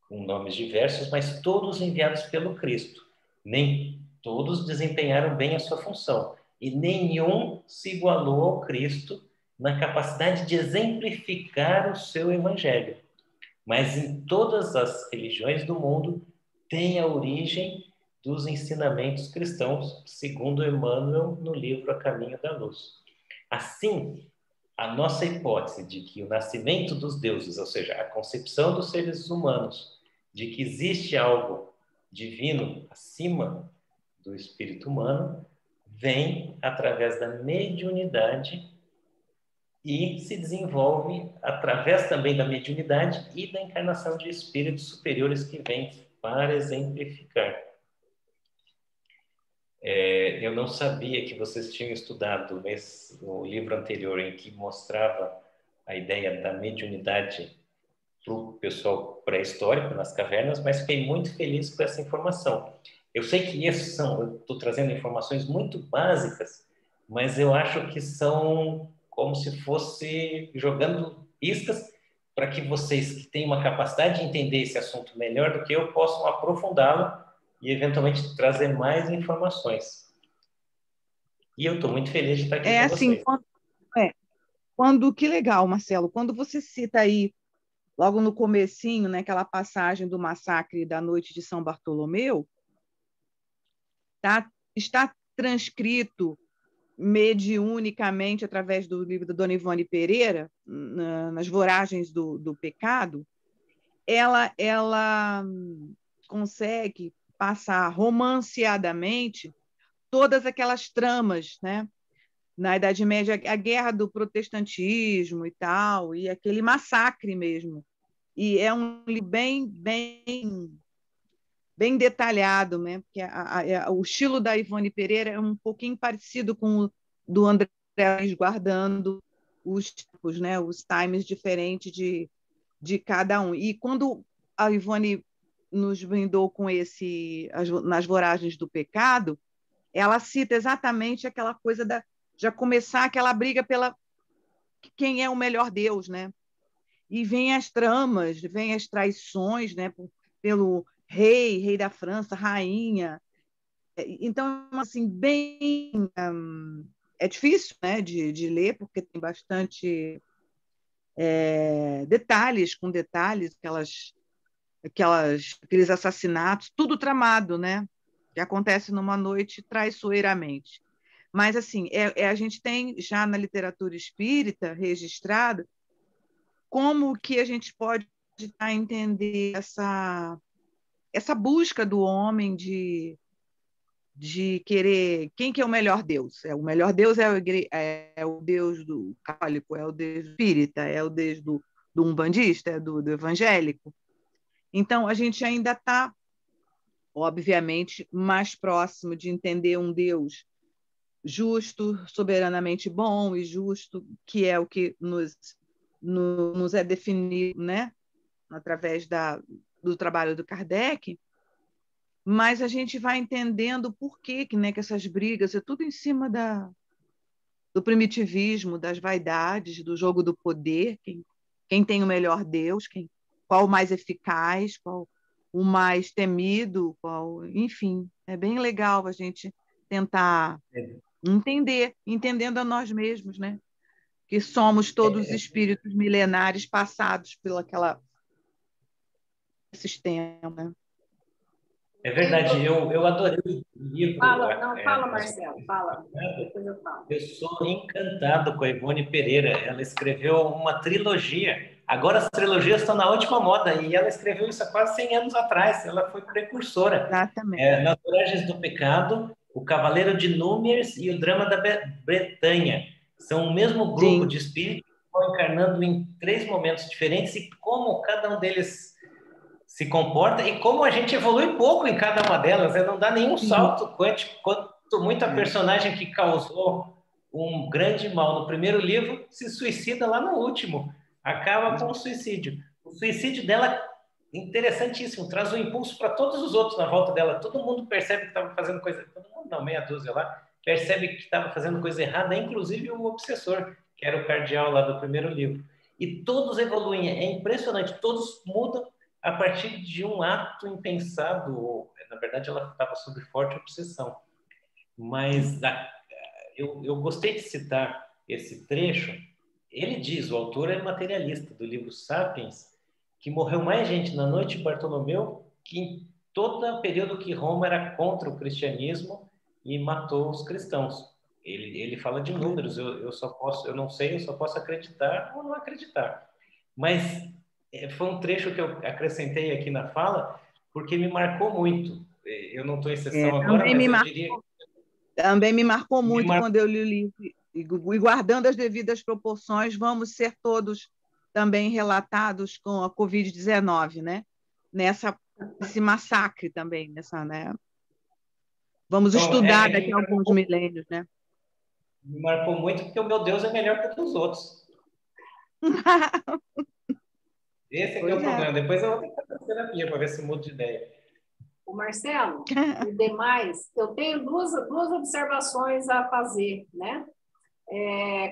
com nomes diversos, mas todos enviados pelo Cristo. Nem todos desempenharam bem a sua função e nenhum se igualou ao Cristo na capacidade de exemplificar o seu evangelho. Mas em todas as religiões do mundo tem a origem dos ensinamentos cristãos, segundo Emmanuel no livro A Caminho da Luz. Assim, a nossa hipótese de que o nascimento dos deuses, ou seja, a concepção dos seres humanos, de que existe algo divino acima do espírito humano, vem através da mediunidade e se desenvolve através também da mediunidade e da encarnação de espíritos superiores que vêm para exemplificar. Eu não sabia que vocês tinham estudado no livro anterior em que mostrava a ideia da mediunidade para o pessoal pré-histórico nas cavernas, mas fiquei muito feliz com essa informação. Eu sei que eu estou trazendo informações muito básicas, mas eu acho que são como se fosse jogando pistas para que vocês que têm uma capacidade de entender esse assunto melhor do que eu possam aprofundá-lo e eventualmente trazer mais informações. E eu estou muito feliz de estar aqui com assim, vocês. Que legal, Marcelo, quando você cita aí, logo no comecinho, né, aquela passagem do massacre da noite de São Bartolomeu, está transcrito mediunicamente através do livro da Dona Ivone Pereira, nas Voragens do Pecado, ela consegue passar romanceadamente todas aquelas tramas, né? Na Idade Média, a guerra do protestantismo e tal, e aquele massacre mesmo. E é um livro bem detalhado, né? Porque o estilo da Ivone Pereira é um pouquinho parecido com o do André Luiz, guardando os tipos, né? Os times diferentes de cada um. E quando a Ivone nos brindou com nas Voragens do Pecado, ela cita exatamente aquela coisa já começar aquela briga pela quem é o melhor Deus, né? E vem as tramas, vem as traições, né? Pelo rei da França, rainha. Então, assim, é difícil, né, de ler, porque tem bastante detalhes, aqueles assassinatos, tudo tramado, né? Que acontece numa noite traiçoeiramente. Mas, assim, a gente tem já na literatura espírita registrado como que a gente pode entender essa busca do homem de querer quem que é o melhor Deus. O melhor Deus é o Deus do católico, é o Deus espírita, é o Deus do umbandista, do evangélico. Então, a gente ainda está, obviamente, mais próximo de entender um Deus justo, soberanamente bom e justo, que é o que nos é definido, né, através do trabalho do Kardec, mas a gente vai entendendo por que, né, que essas brigas, é tudo em cima do primitivismo, das vaidades, do jogo do poder, quem tem o melhor Deus, qual o mais eficaz, qual o mais temido, enfim, é bem legal a gente tentar entendendo a nós mesmos, né? Que somos todos espíritos milenares passados pelo aquele sistema. Né? É verdade, eu adorei o livro. Fala, Marcelo, fala. Depois eu falo. Eu sou encantado com a Ivone Pereira. Ela escreveu uma trilogia. Agora as trilogias estão na última moda e ela escreveu isso há quase 100 anos atrás. Ela foi precursora. Exatamente. Nas Oragens do Pecado, O Cavaleiro de Números e O Drama da Bretanha. São o mesmo grupo Sim. de espíritos que estão encarnando em 3 momentos diferentes e como cada um deles se comporta e como a gente evolui pouco em cada uma delas, né? Não dá nenhum salto quântico, quanto muita personagem que causou um grande mal no primeiro livro se suicida lá no último, acaba com o suicídio. O suicídio dela, interessantíssimo, traz um impulso para todos os outros na volta dela, todo mundo percebe que estava fazendo coisa, todo mundo não, meia dúzia lá, percebe que estava fazendo coisa errada, inclusive o obsessor, que era o cardeal lá do primeiro livro. E todos evoluem, é impressionante, todos mudam a partir de um ato impensado. Na verdade, ela estava sob forte obsessão. Mas eu gostei de citar esse trecho. Ele diz, o autor é materialista do livro Sapiens, que morreu mais gente na noite de Bartolomeu que em todo o período que Roma era contra o cristianismo e matou os cristãos. Ele fala de números, eu não sei, eu só posso acreditar ou não acreditar. Mas foi um trecho que eu acrescentei aqui na fala, porque me marcou muito. Eu não estou em sessão agora, mas eu diria... Também me marcou muito quando eu li o livro. E guardando as devidas proporções, vamos ser todos também relatados com a Covid-19, né? Nesse massacre também, né? Vamos estudar daqui a alguns milênios, né? Me marcou muito porque o meu Deus é melhor que o dos outros. Esse é o problema. Depois eu vou tentar fazer terapia para ver se mudo de ideia. O Marcelo, e demais, eu tenho duas observações a fazer, né?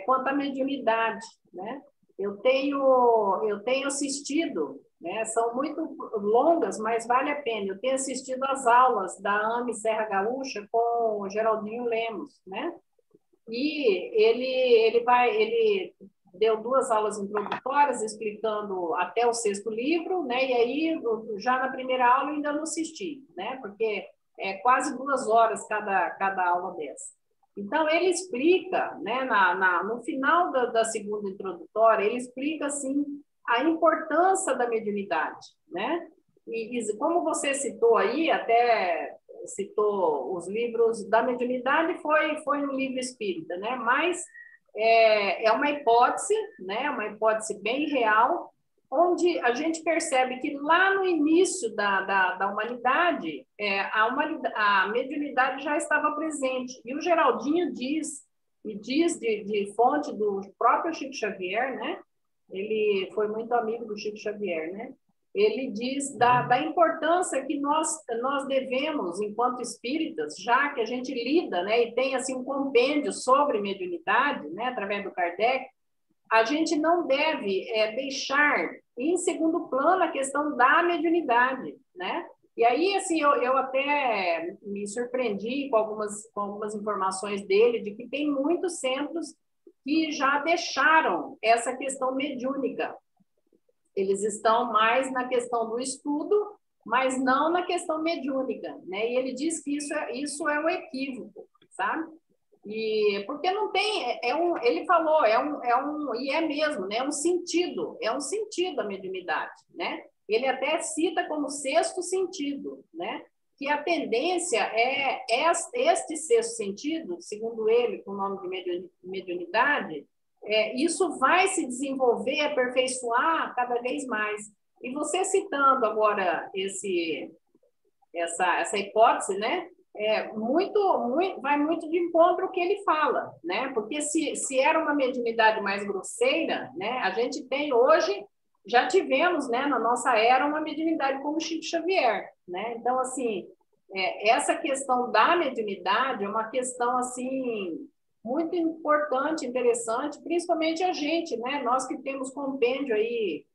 Quanto à mediunidade, né? Eu tenho assistido, né? São muito longas, mas vale a pena. Eu tenho assistido às aulas da AME Serra Gaúcha com o Geraldinho Lemos, né? E ele deu 2 aulas introdutórias explicando até o 6º livro, né? E aí, já na primeira aula, eu ainda não assisti, né? Porque é quase 2 horas cada aula dessa. Então, ele explica, né? No final da segunda introdutória, ele explica, assim, a importância da mediunidade, né? E como você citou aí, até citou os livros da mediunidade, foi no livro espírita, né? Mas é uma hipótese, né? Uma hipótese bem real, onde a gente percebe que lá no início da humanidade, a mediunidade já estava presente. E o Geraldinho diz de fonte do próprio Chico Xavier, né? Ele foi muito amigo do Chico Xavier, né? Ele diz da importância que nós devemos, enquanto espíritas, já que a gente lida, né, e tem assim, um compêndio sobre mediunidade, né, através do Kardec, a gente não deve deixar em segundo plano a questão da mediunidade, né? E aí, assim, eu até me surpreendi com algumas informações dele, de que tem muitos centros que já deixaram essa questão mediúnica. Eles estão mais na questão do estudo, mas não na questão mediúnica, né? E ele diz que isso é um equívoco, sabe? E porque não tem, ele falou, e é mesmo, né? É um sentido a mediunidade, né? Ele até cita como 6º sentido, né? Que a tendência este 6º sentido, segundo ele, com o nome de mediunidade, isso vai se desenvolver, aperfeiçoar cada vez mais. E você citando agora essa hipótese, né? Vai muito de encontro o que ele fala, né? Porque se era uma mediunidade mais grosseira, né? A gente tem hoje, já tivemos, né, na nossa era, uma mediunidade como Chico Xavier, né? Então, assim, essa questão da mediunidade é uma questão, assim, muito importante, interessante, principalmente a gente, né? Nós que temos compêndio aí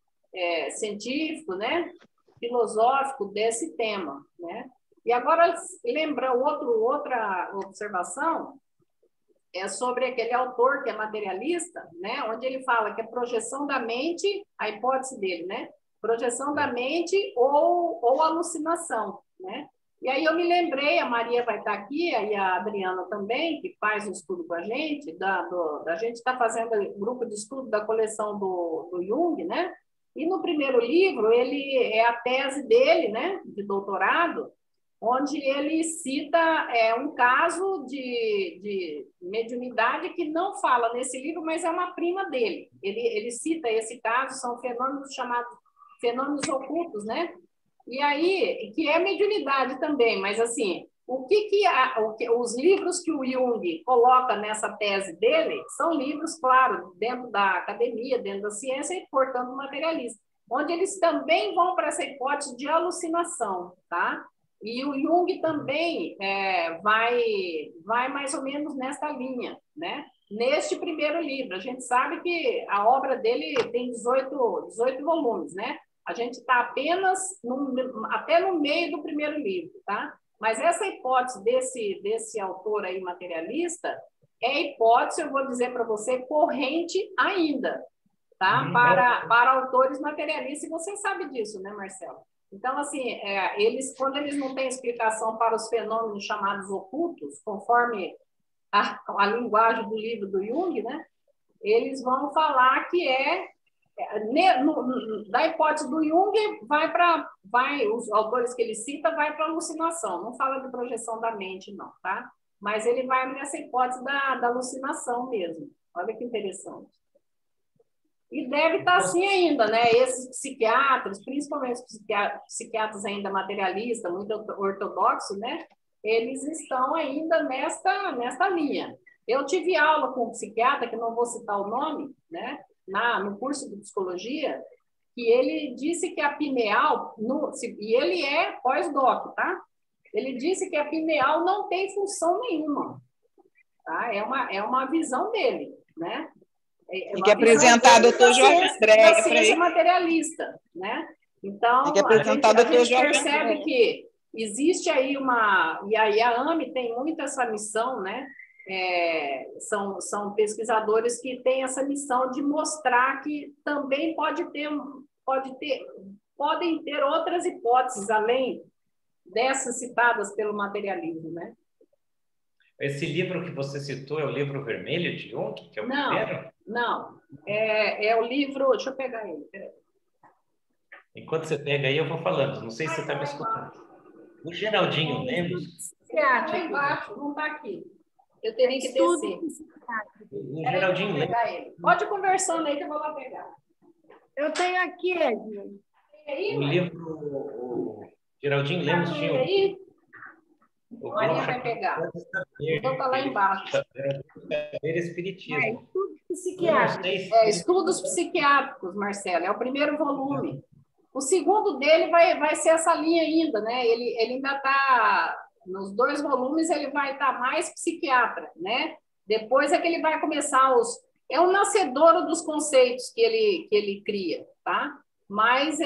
científico, né? Filosófico desse tema, né? E agora, lembra outra observação, sobre aquele autor que é materialista, né? Onde ele fala que a projeção da mente, a hipótese dele, né? Projeção da mente ou alucinação, né? E aí eu me lembrei, a Maria vai estar aqui, e a Adriana também, que faz o estudo com a gente, a gente está fazendo grupo de estudo da coleção do Jung, né? E no primeiro livro, a tese dele, né, de doutorado, onde ele cita um caso de mediunidade que não fala nesse livro, mas é uma prima dele. Ele cita esse caso, são fenômenos chamados fenômenos ocultos, né? E aí, que é mediunidade também, mas assim, os livros que o Jung coloca nessa tese dele são livros, claro, dentro da academia, dentro da ciência e, portanto, materialista, onde eles também vão para essa hipótese de alucinação, tá? E o Jung também vai mais ou menos nessa linha, né? Neste primeiro livro, a gente sabe que a obra dele tem 18 volumes, né? A gente está apenas até no meio do primeiro livro, tá? Mas essa hipótese desse autor aí materialista hipótese, eu vou dizer para você, corrente ainda, tá? Para autores materialistas, e você sabe disso, né, Marcelo? Então, assim, quando eles não têm explicação para os fenômenos chamados ocultos, conforme a linguagem do livro do Jung, né, eles vão falar que da hipótese do Jung, os autores que ele cita, vai para alucinação, não fala de projeção da mente, não, tá? Mas ele vai nessa hipótese da alucinação mesmo. Olha que interessante. E deve estar assim ainda, né? Esses psiquiatras, principalmente os psiquiatras ainda materialistas, muito ortodoxos, né? Eles estão ainda nesta linha. Eu tive aula com um psiquiatra, que não vou citar o nome, né? No curso de psicologia, que ele disse que a pineal, e ele é pós-doc, tá? Ele disse que a pineal não tem função nenhuma, tá? É uma visão dele, né? Tem que apresentar o doutor Jorge Andréia da ciência materialista, né? Então, tem que apresentar a gente percebe que existe aí e aí a AME tem muito essa missão, né? São pesquisadores que têm essa missão de mostrar que também podem ter outras hipóteses, além dessas citadas pelo materialismo, né? Esse livro que você citou é o livro vermelho de Jung, que é o primeiro? Não, é o livro... Deixa eu pegar ele, peraí. Enquanto você pega aí, eu vou falando. Não sei se você está me escutando. O Geraldinho Lemos... Lá embaixo, não está aqui. Eu teria que descer. O Geraldinho Lemos... Pode ir conversando aí que eu vou lá pegar. Eu tenho aqui, Edna. O livro... O Geraldinho Lemos tinha... O Maria vai pegar. Então está lá embaixo. Espiritismo. Estudos psiquiátricos, Marcelo. É o primeiro volume. O segundo dele vai ser essa linha ainda, né? Ele ainda está... Nos 2 volumes ele vai estar mais psiquiatra, né? Depois é que ele vai começar é um nascedouro dos conceitos que ele cria, tá? Mas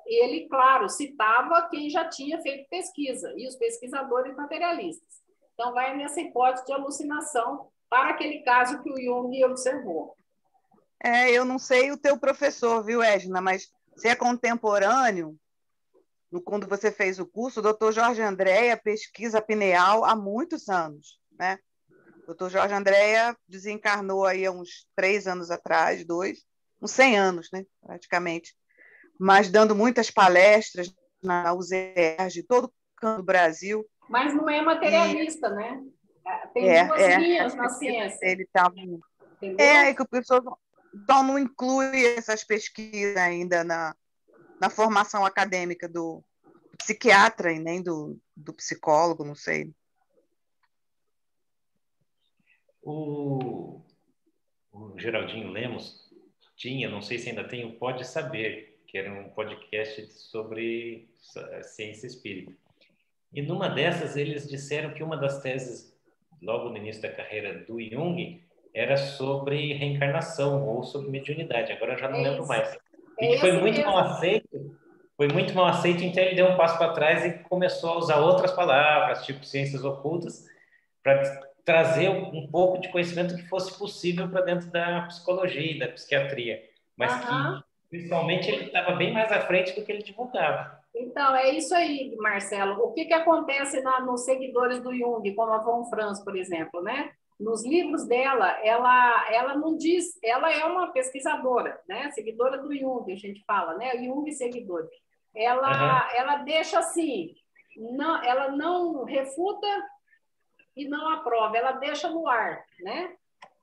ele, claro, citava quem já tinha feito pesquisa, e os pesquisadores materialistas. Então, vai nessa hipótese de alucinação para aquele caso que o Jung observou. Eu não sei o teu professor, viu, Edna, mas se é contemporâneo, quando você fez o curso, o doutor Jorge Andréia pesquisa pineal há muitos anos, né? O doutor Jorge Andréia desencarnou aí há uns 3 anos atrás, uns 100 anos, né, praticamente, mas dando muitas palestras na UZR, de todo o canto do Brasil. Mas não é materialista, né? Tem 2 linhas na ciência. Ele estava Entendeu? É que o pessoal então não inclui essas pesquisas ainda na formação acadêmica do psiquiatra e nem do psicólogo, não sei. O Geraldinho Lemos tinha, não sei se ainda tem, o Pode Saber, que era um podcast sobre ciência espírita. E numa dessas, eles disseram que uma das teses, logo no início da carreira do Jung, era sobre reencarnação ou sobre mediunidade. Agora eu já não lembro mais. E que foi muito mal aceito. Foi muito mal aceito, então ele deu um passo para trás e começou a usar outras palavras, tipo ciências ocultas, para trazer um pouco de conhecimento que fosse possível para dentro da psicologia e da psiquiatria. Mas que, principalmente, ele estava bem mais à frente do que ele divulgava. Então, é isso aí, Marcelo. O que acontece nos seguidores do Jung, como a Von Franz, por exemplo, né? Nos livros dela, ela não diz, ela é uma pesquisadora, né? Seguidora do Jung, a gente fala, né? Jung seguidor. Ela deixa assim, não, ela não refuta e não aprova, ela deixa no ar, né?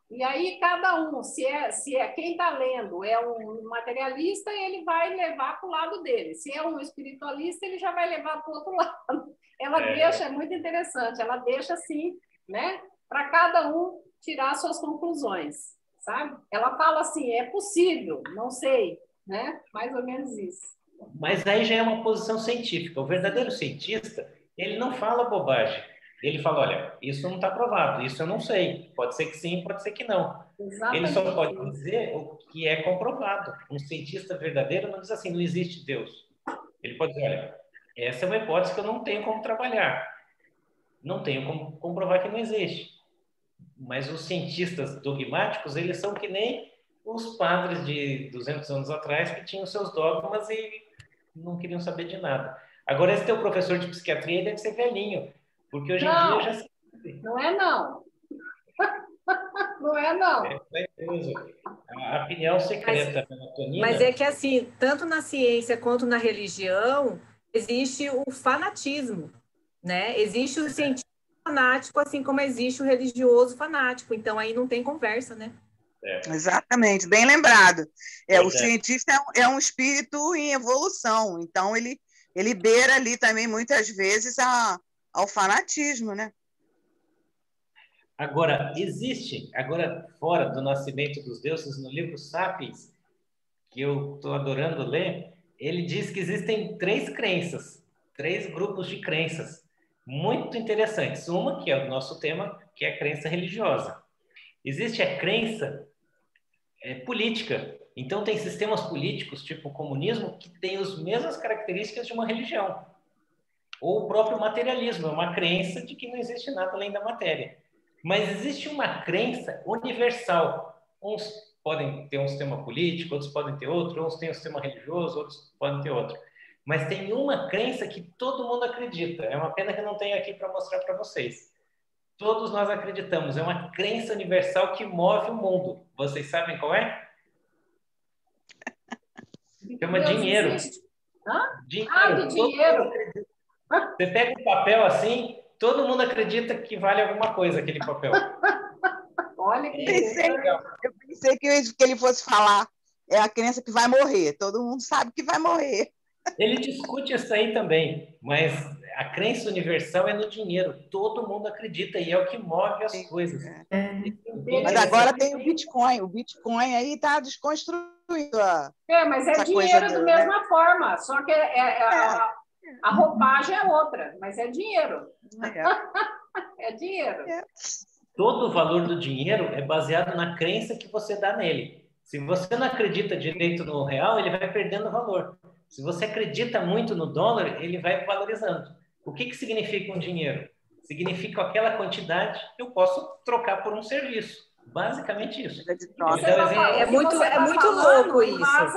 E aí cada um, se é quem está lendo é um materialista, ele vai levar para o lado dele. Se é um espiritualista, ele já vai levar para o outro lado. Ela deixa, é muito interessante, ela deixa assim, né? Para cada um tirar suas conclusões, sabe? Ela fala assim, é possível, não sei, né? Mais ou menos isso. Mas aí já é uma posição científica. O verdadeiro cientista, ele não fala bobagem. Ele fala, olha, isso não está provado, isso eu não sei. Pode ser que sim, pode ser que não. Exatamente. Ele só pode dizer o que é comprovado. Um cientista verdadeiro não diz assim, não existe Deus. Ele pode dizer, olha, essa é uma hipótese que eu não tenho como trabalhar. Não tenho como comprovar que não existe. Mas os cientistas dogmáticos, eles são que nem os padres de 200 anos atrás que tinham seus dogmas e não queriam saber de nada. Agora, esse teu professor de psiquiatria deve ser velhinho, porque hoje em dia já se... Não é não. Não é não. A opinião secreta. Mas é que assim, tanto na ciência quanto na religião, existe o fanatismo, né? Existe o cientista fanático, assim como existe o religioso fanático. Então, aí não tem conversa, né? Exatamente, bem lembrado. O cientista é um espírito em evolução, então ele beira ali também, muitas vezes, ao fanatismo, né? Agora, fora do Nascimento dos Deuses, no livro Sapiens, que eu estou adorando ler, ele diz que existem 3 crenças, 3 grupos de crenças muito interessantes. Uma, que é o nosso tema, que é a crença religiosa. Existe a crença política. Então, tem sistemas políticos, tipo o comunismo, que têm as mesmas características de uma religião. Ou o próprio materialismo, é uma crença de que não existe nada além da matéria. Mas existe uma crença universal. Uns podem ter um sistema político, outros podem ter outro, uns têm um sistema religioso, outros podem ter outro. Mas tem uma crença que todo mundo acredita. É uma pena que eu não tenho aqui para mostrar para vocês. Todos nós acreditamos. É uma crença universal que move o mundo. Vocês sabem qual é? Chama dinheiro. Dinheiro. Do dinheiro. Você pega um papel assim, todo mundo acredita que vale alguma coisa aquele papel. Olha que eu pensei que ele fosse falar a crença que vai morrer. Todo mundo sabe que vai morrer. Ele discute isso aí também, mas a crença universal é no dinheiro. Todo mundo acredita e é o que move as coisas. Mas agora tem o Bitcoin. O Bitcoin aí está desconstruindo mas é dinheiro da mesma forma, só que a roupagem é outra, mas é dinheiro. É dinheiro. Todo o valor do dinheiro é baseado na crença que você dá nele. Se você não acredita direito no real, ele vai perdendo valor. Se você acredita muito no dólar, ele vai valorizando. O que significa um dinheiro? Significa aquela quantidade que eu posso trocar por um serviço. Basicamente isso. É muito louco isso. Mas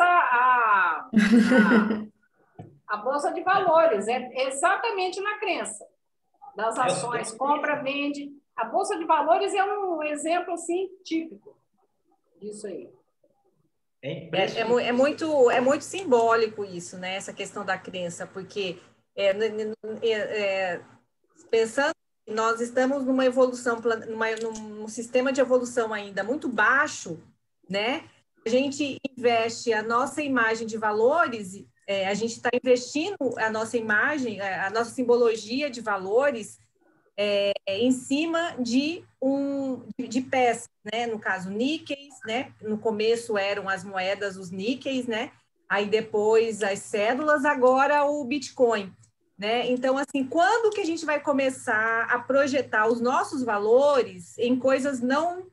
a Bolsa de Valores é exatamente na crença das ações, compra, vende. A Bolsa de Valores é um exemplo assim, típico disso aí. É muito simbólico isso, né? Essa questão da crença, porque pensando nós estamos numa evolução, num sistema de evolução ainda muito baixo, né? A gente investe a nossa imagem de valores, a gente está investindo a nossa imagem, a nossa simbologia de valores em cima de peças, né? No caso, níqueis, né? No começo eram as moedas, os níqueis, né? Aí depois as cédulas, agora o Bitcoin, né? Então, assim, quando que a gente vai começar a projetar os nossos valores em coisas não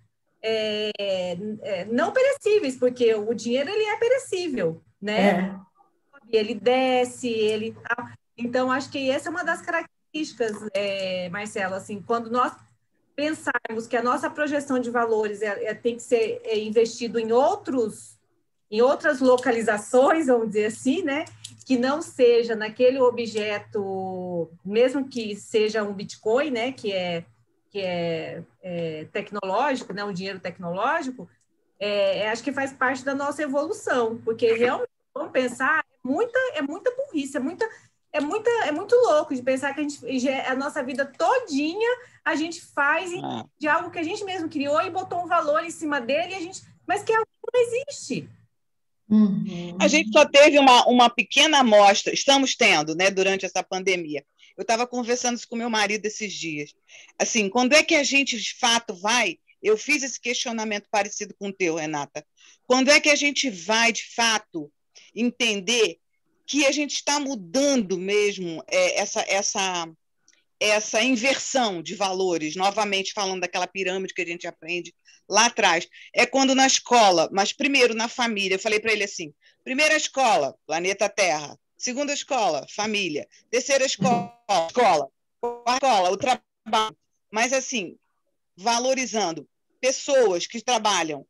perecíveis, porque o dinheiro ele é perecível, né? Ele desce, ele tal. Então, acho que essa é uma das características, Marcelo, assim, quando nós pensarmos que a nossa projeção de valores tem que ser investido em outras localizações, vamos dizer assim, né? Que não seja naquele objeto, mesmo que seja um Bitcoin, né? Que é tecnológico, né? Um dinheiro tecnológico, acho que faz parte da nossa evolução, porque realmente, vamos pensar, é muita burrice, é muito louco de pensar que a nossa vida todinha a gente faz de algo que a gente mesmo criou e botou um valor em cima dele, mas que é algo que não existe. Uhum. A gente só teve uma pequena amostra, estamos tendo, né, durante essa pandemia. Eu estava conversando isso com meu marido esses dias. Assim, quando é que a gente, de fato, vai... Eu fiz esse questionamento parecido com o teu, Renata. Quando é que a gente vai, de fato, entender que a gente está mudando mesmo essa inversão de valores, novamente falando daquela pirâmide que a gente aprende lá atrás, é quando na escola, mas primeiro na família, eu falei para ele assim, primeira escola, planeta Terra, segunda escola, família, terceira escola, quarta escola, o trabalho, mas assim, valorizando pessoas que trabalham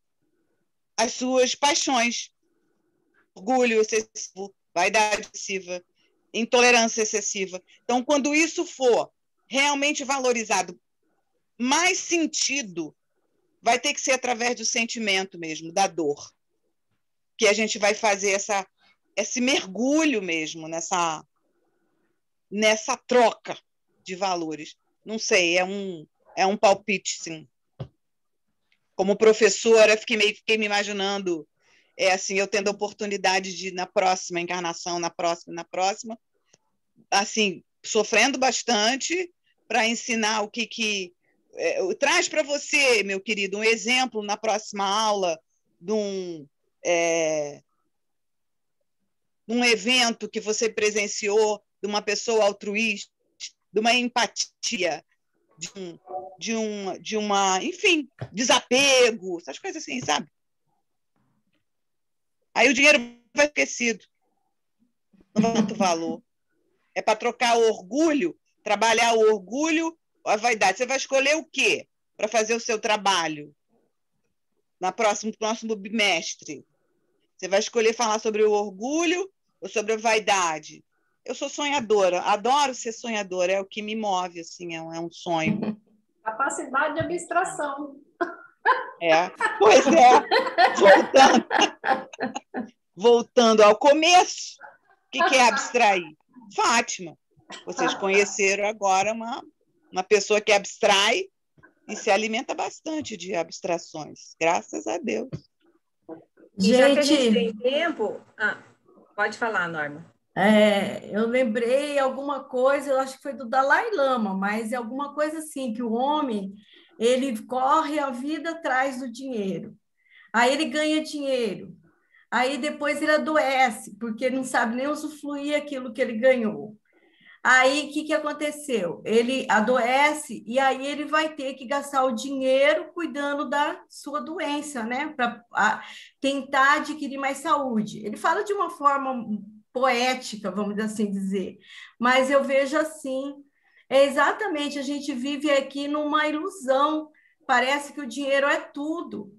as suas paixões, orgulho excessivo, vaidade excessiva, intolerância excessiva. Então, quando isso for realmente valorizado, mais sentido vai ter que ser através do sentimento mesmo, da dor, que a gente vai fazer esse mergulho mesmo nessa troca de valores. Não sei, é um palpite, sim. Como professora, fiquei me imaginando, assim, eu tendo a oportunidade de, na próxima encarnação, na próxima, assim, sofrendo bastante para ensinar o que traz para você, meu querido, um exemplo na próxima aula de um evento que você presenciou, de uma pessoa altruísta, de uma empatia, de uma, enfim, desapego, essas coisas assim, sabe? Aí o dinheiro vai esquecido, não vai ter tanto valor. É para trocar o orgulho, trabalhar o orgulho, a vaidade. Você vai escolher o quê para fazer o seu trabalho no próximo bimestre? Você vai escolher falar sobre o orgulho ou sobre a vaidade? Eu sou sonhadora, adoro ser sonhadora, é o que me move, assim, é um sonho. Capacidade de abstração. Pois é. Voltando ao começo, o que é abstrair? Fátima, vocês conheceram agora uma pessoa que abstrai e se alimenta bastante de abstrações, graças a Deus. E já que a gente tem tempo... pode falar, Norma. Eu lembrei alguma coisa, eu acho que foi do Dalai Lama, mas é alguma coisa assim, que o homem, ele corre a vida atrás do dinheiro. Aí ele ganha dinheiro. Aí depois ele adoece, porque ele não sabe nem usufruir aquilo que ele ganhou. Aí, o que aconteceu? Ele adoece e aí ele vai ter que gastar o dinheiro cuidando da sua doença, né? Para tentar adquirir mais saúde. Ele fala de uma forma poética, vamos assim dizer, mas eu vejo assim, exatamente, a gente vive aqui numa ilusão, parece que o dinheiro é tudo.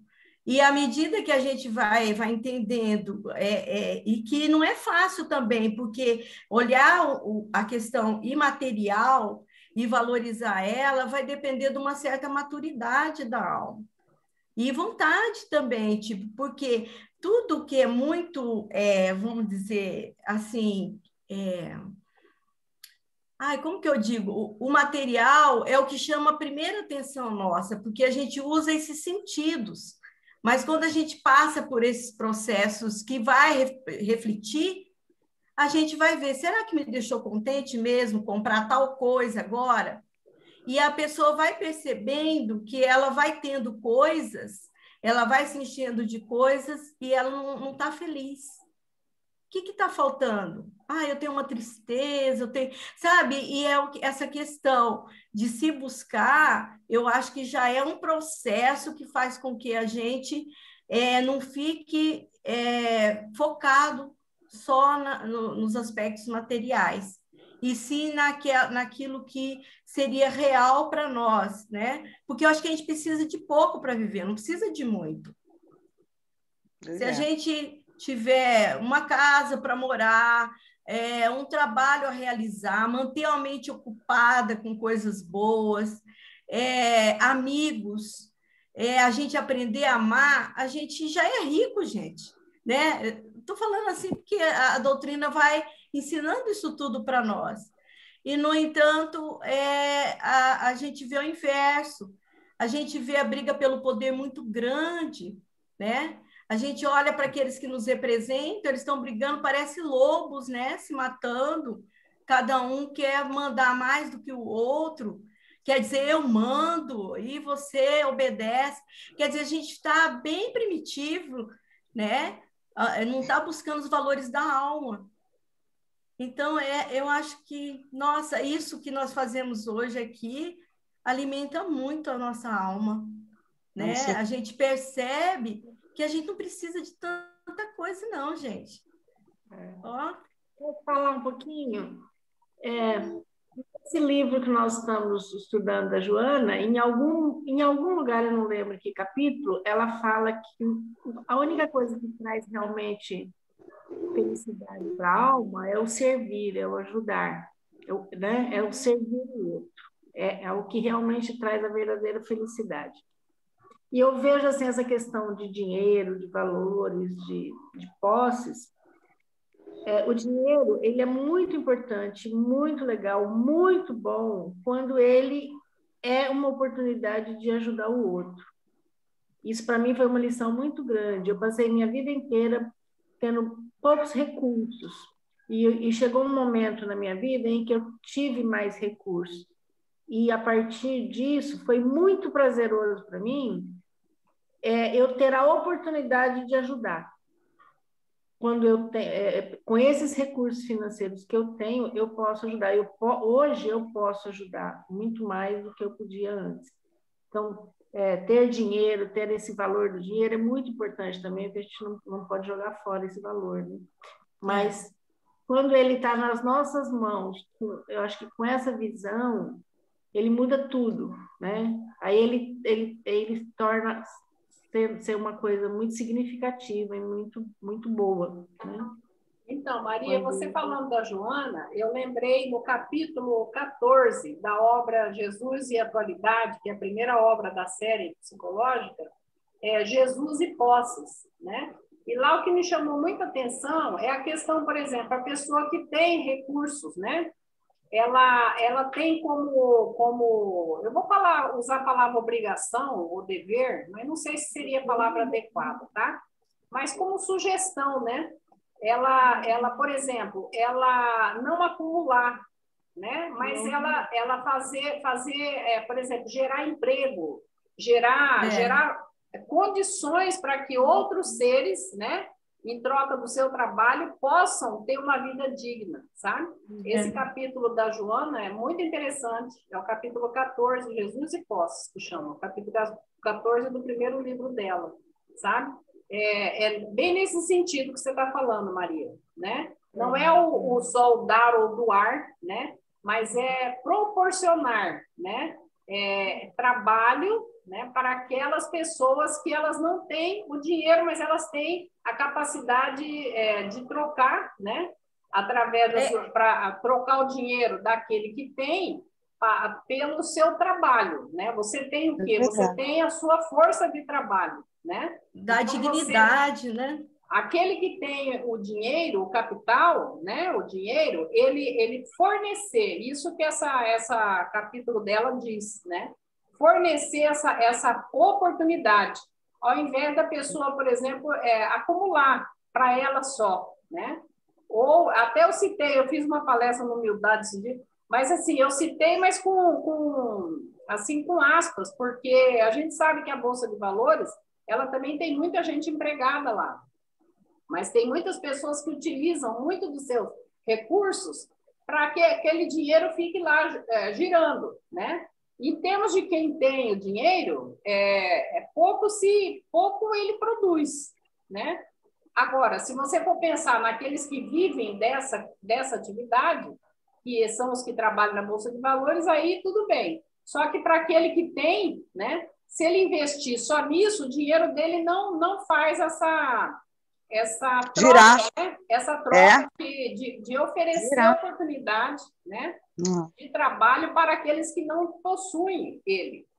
E à medida que a gente vai entendendo, e que não é fácil também, porque olhar a questão imaterial e valorizar ela vai depender de uma certa maturidade da alma. E vontade também, tipo, porque tudo que é muito, vamos dizer assim, como que eu digo? O material é o que chama a primeira atenção nossa, porque a gente usa esses sentidos. Mas quando a gente passa por esses processos que vai refletir, a gente vai ver, será que me deixou contente mesmo comprar tal coisa agora? E a pessoa vai percebendo que ela vai tendo coisas, ela vai se enchendo de coisas e ela não está feliz. O que está faltando? Eu tenho uma tristeza, eu tenho... Sabe? E essa questão de se buscar, eu acho que já é um processo que faz com que a gente não fique focado só nos aspectos materiais, e sim naquilo que seria real para nós, né? Porque eu acho que a gente precisa de pouco para viver, não precisa de muito. Se a gente tiver uma casa para morar, um trabalho a realizar, manter a mente ocupada com coisas boas, amigos, a gente aprender a amar, a gente já é rico, gente, né? Estou falando assim porque a doutrina vai ensinando isso tudo para nós. E, no entanto, a gente vê o inverso, a gente vê a briga pelo poder muito grande, né? A gente olha para aqueles que nos representam, eles estão brigando, parece lobos, né? Se matando, cada um quer mandar mais do que o outro, quer dizer, eu mando e você obedece. Quer dizer, a gente está bem primitivo, né? Não está buscando os valores da alma. Então, eu acho que, nossa, isso que nós fazemos hoje aqui alimenta muito a nossa alma, né? A gente percebe que a gente não precisa de tanta coisa, não, gente. Vou falar um pouquinho. Esse livro que nós estamos estudando da Joana, em algum lugar, eu não lembro que capítulo, ela fala que a única coisa que traz realmente felicidade para a alma é o servir, é o ajudar, né? É o servir o outro. É o que realmente traz a verdadeira felicidade. E eu vejo assim, essa questão de dinheiro, de valores, de posses. O dinheiro, ele é muito importante, muito legal, muito bom, quando ele é uma oportunidade de ajudar o outro. Isso, para mim, foi uma lição muito grande. Eu passei minha vida inteira tendo poucos recursos. E chegou um momento na minha vida em que eu tive mais recursos. E, a partir disso, foi muito prazeroso para mim eu ter a oportunidade de ajudar. Quando eu tenho, com esses recursos financeiros que eu tenho, eu posso ajudar. Hoje eu posso ajudar muito mais do que eu podia antes. Então, ter dinheiro, ter esse valor do dinheiro é muito importante também, porque a gente não pode jogar fora esse valor, né? Mas quando ele está nas nossas mãos, eu acho que com essa visão, ele muda tudo, né? Aí ele torna ser uma coisa muito significativa e muito, muito boa, né? Então, Maria, você falando da Joana, eu lembrei no capítulo 14 da obra Jesus e Atualidade, que é a primeira obra da série psicológica, Jesus e Posses, né? E lá o que me chamou muita atenção é a questão, por exemplo, a pessoa que tem recursos, né? Ela tem como eu vou usar a palavra obrigação ou dever, mas não sei se seria a palavra adequada, tá? Mas como sugestão, né? Ela, por exemplo, ela não acumular, né? Mas ela fazer, por exemplo, gerar emprego, gerar condições para que outros seres, né, em troca do seu trabalho, possam ter uma vida digna, sabe? Esse capítulo da Joana é muito interessante, é o capítulo 14, Jesus e Posses, que chama, o capítulo 14 do primeiro livro dela, sabe? Bem nesse sentido que você está falando, Maria, né? Não é o só o dar ou doar, né? Mas é proporcionar, né? Trabalho, né? Para aquelas pessoas que elas não têm o dinheiro, mas elas têm a capacidade de trocar, né? Através para trocar o dinheiro daquele que tem pelo seu trabalho, né? Você tem o quê? Você tem a sua força de trabalho, né? Da então, dignidade, né? Aquele que tem o dinheiro, o capital, né, o dinheiro, ele fornecer, isso que essa capítulo dela diz, né? Fornecer essa oportunidade, ao invés da pessoa, por exemplo, acumular para ela só, né? Ou até eu fiz uma palestra no Humildade esse dia, mas assim, eu citei, mas assim, com aspas, porque a gente sabe que a Bolsa de Valores, ela também tem muita gente empregada lá. Mas tem muitas pessoas que utilizam muito dos seus recursos para que aquele dinheiro fique lá girando, né? Em termos de quem tem o dinheiro, pouco ele produz, né? Agora, se você for pensar naqueles que vivem dessa atividade, que são os que trabalham na Bolsa de Valores, aí tudo bem. Só que para aquele que tem, né? Se ele investir só nisso, o dinheiro dele não faz essa troca, né? Essa troca de oferecer oportunidade, né? De trabalho para aqueles que não possuem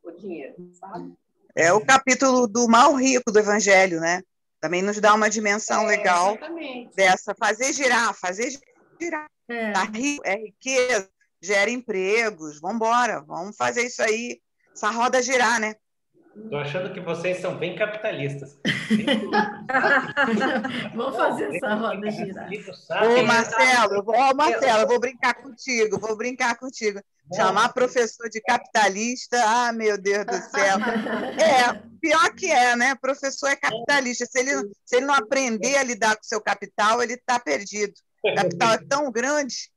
o dinheiro, sabe? É o capítulo do mal rico do Evangelho, né? Também nos dá uma dimensão legal dessa, fazer girar. Tá rico, é riqueza, gera empregos, vamos embora, vamos fazer isso aí, essa roda girar, né? Estou achando que vocês são bem capitalistas. Vamos fazer essa roda girar. Ô, Marcelo, eu vou brincar contigo, Chamar professor de capitalista, meu Deus do céu. Pior que né? Professor é capitalista. Se ele não aprender a lidar com o seu capital, ele está perdido. O capital é tão grande.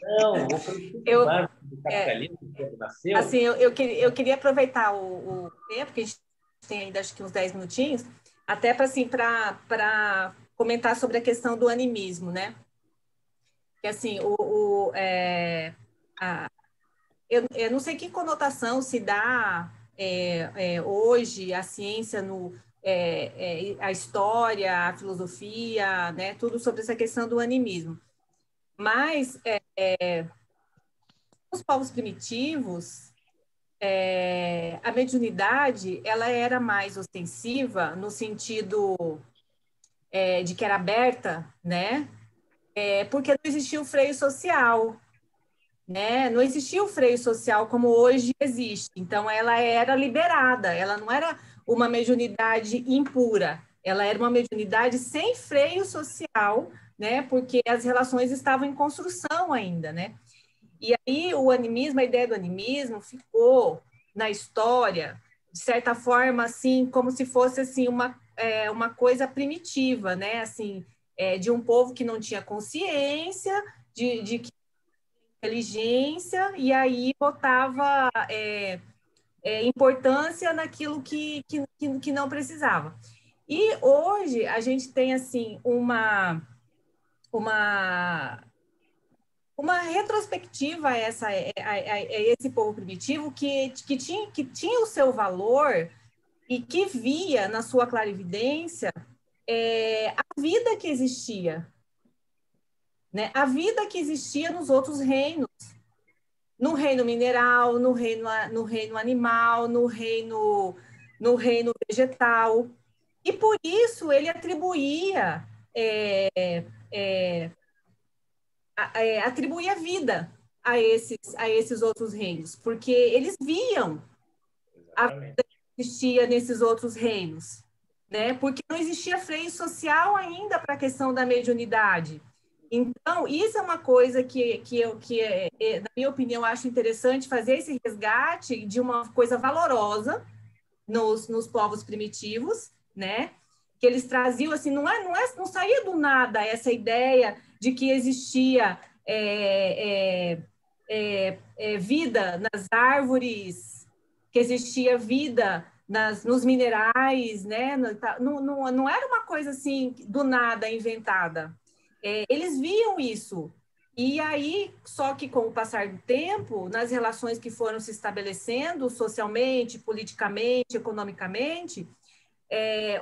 Não, o princípio básico do capitalismo, quando nasceu... Assim, eu queria aproveitar o tempo, que a gente tem ainda acho que uns 10 minutinhos, até para comentar sobre a questão do animismo, né? Que assim, eu não sei que conotação se dá hoje a ciência a história, a filosofia, né? Tudo sobre essa questão do animismo. Mas os povos primitivos, a mediunidade ela era mais ostensiva no sentido de que era aberta, né? Porque não existia o freio social, né? Não existia o freio social como hoje existe. Então, ela era liberada, ela não era uma mediunidade impura, ela era uma mediunidade sem freio social, né? Porque as relações estavam em construção ainda, né? E aí a ideia do animismo ficou na história, de certa forma, assim, como se fosse assim uma coisa primitiva, né? Assim, de um povo que não tinha consciência, de inteligência, e aí botava importância naquilo que não precisava. E hoje a gente tem assim uma retrospectiva a esse povo primitivo que tinha o seu valor e que via na sua clarividência a vida que existia, né? A vida que existia nos outros reinos, no reino mineral, no reino animal, no reino vegetal, e por isso ele atribuía vida a esses outros reinos, porque eles viam a vida que existia nesses outros reinos, né? Porque não existia freio social ainda para a questão da mediunidade. Então, isso é uma coisa que na minha opinião, acho interessante fazer esse resgate de uma coisa valorosa nos povos primitivos, né? Que eles traziam, assim, não saía do nada essa ideia de que existia vida nas árvores, que existia vida nos minerais, né? Não era uma coisa assim do nada inventada. Eles viam isso. E aí, só que com o passar do tempo, nas relações que foram se estabelecendo socialmente, politicamente, economicamente,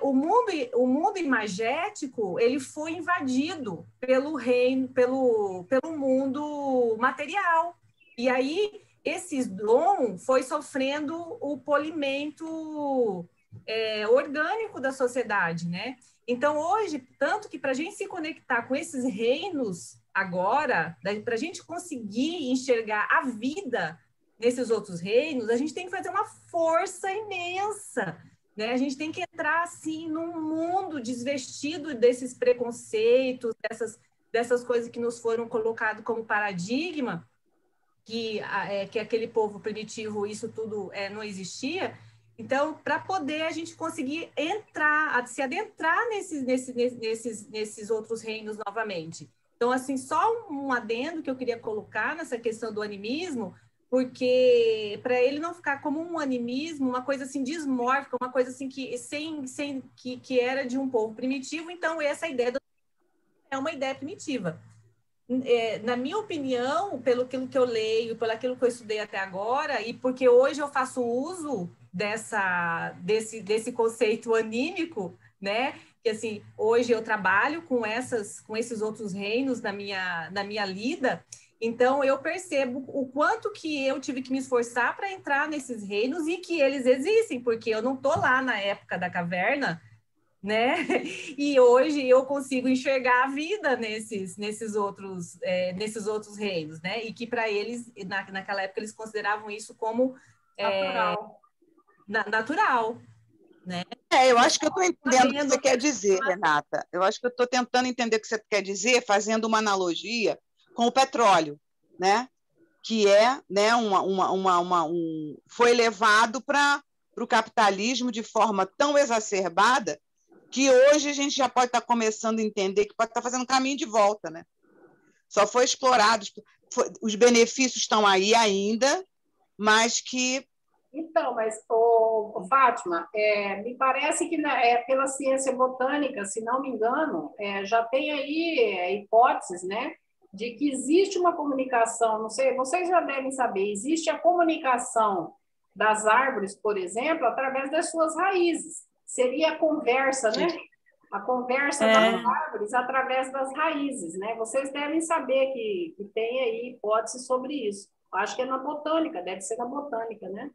o mundo imagético ele foi invadido pelo mundo material. E aí esse dom foi sofrendo o polimento orgânico da sociedade, né? Então, hoje, tanto que para a gente se conectar com esses reinos agora, para a gente conseguir enxergar a vida nesses outros reinos, a gente tem que fazer uma força imensa, né? A gente tem que entrar, assim, num mundo desvestido desses preconceitos, dessas coisas que nos foram colocadas como paradigma, que aquele povo primitivo, isso tudo não existia. Então, para poder a gente conseguir se adentrar nesses outros reinos novamente. Então, assim, só um adendo que eu queria colocar nessa questão do animismo, porque para ele não ficar como um animismo, uma coisa assim dismórfica, uma coisa assim que era de um povo primitivo, então essa ideia é uma ideia primitiva. Na minha opinião, pelo aquilo que eu leio, pelo aquilo que eu estudei até agora, e porque hoje eu faço uso desse conceito anímico, né? Que assim, hoje eu trabalho com esses outros reinos na minha lida, então eu percebo o quanto que eu tive que me esforçar para entrar nesses reinos e que eles existem, porque eu não estou lá na época da caverna, né? E hoje eu consigo enxergar a vida nesses outros reinos, né? E que para eles, naquela época, eles consideravam isso como natural, né? Eu acho que eu estou entendendo o que você quer dizer, Renata. Eu acho que eu estou tentando entender o que você quer dizer, fazendo uma analogia com o petróleo, né? Que né, foi levado para o capitalismo de forma tão exacerbada que hoje a gente já pode estar começando a entender que pode estar fazendo um caminho de volta, né? Só foi explorado, os benefícios estão aí ainda, mas que... Então, mas, Fátima, me parece que pela ciência botânica, se não me engano, já tem aí hipóteses, né, de que existe uma comunicação, não sei, vocês já devem saber, existe a comunicação das árvores, por exemplo, através das suas raízes. Seria a conversa, né? A conversa das árvores através das raízes, né? Vocês devem saber que tem aí hipóteses sobre isso. Acho que é na botânica, deve ser na botânica, né?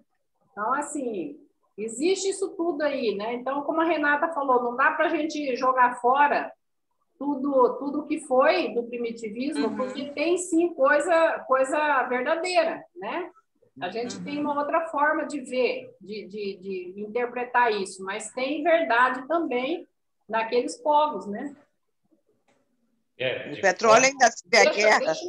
Então, assim, existe isso tudo aí, né? Então, como a Renata falou, não dá para a gente jogar fora tudo que foi do primitivismo, porque tem sim coisa verdadeira, né? A gente tem uma outra forma de ver, de interpretar isso, mas tem verdade também naqueles povos, né? O petróleo ainda se vê a guerra. Deixa o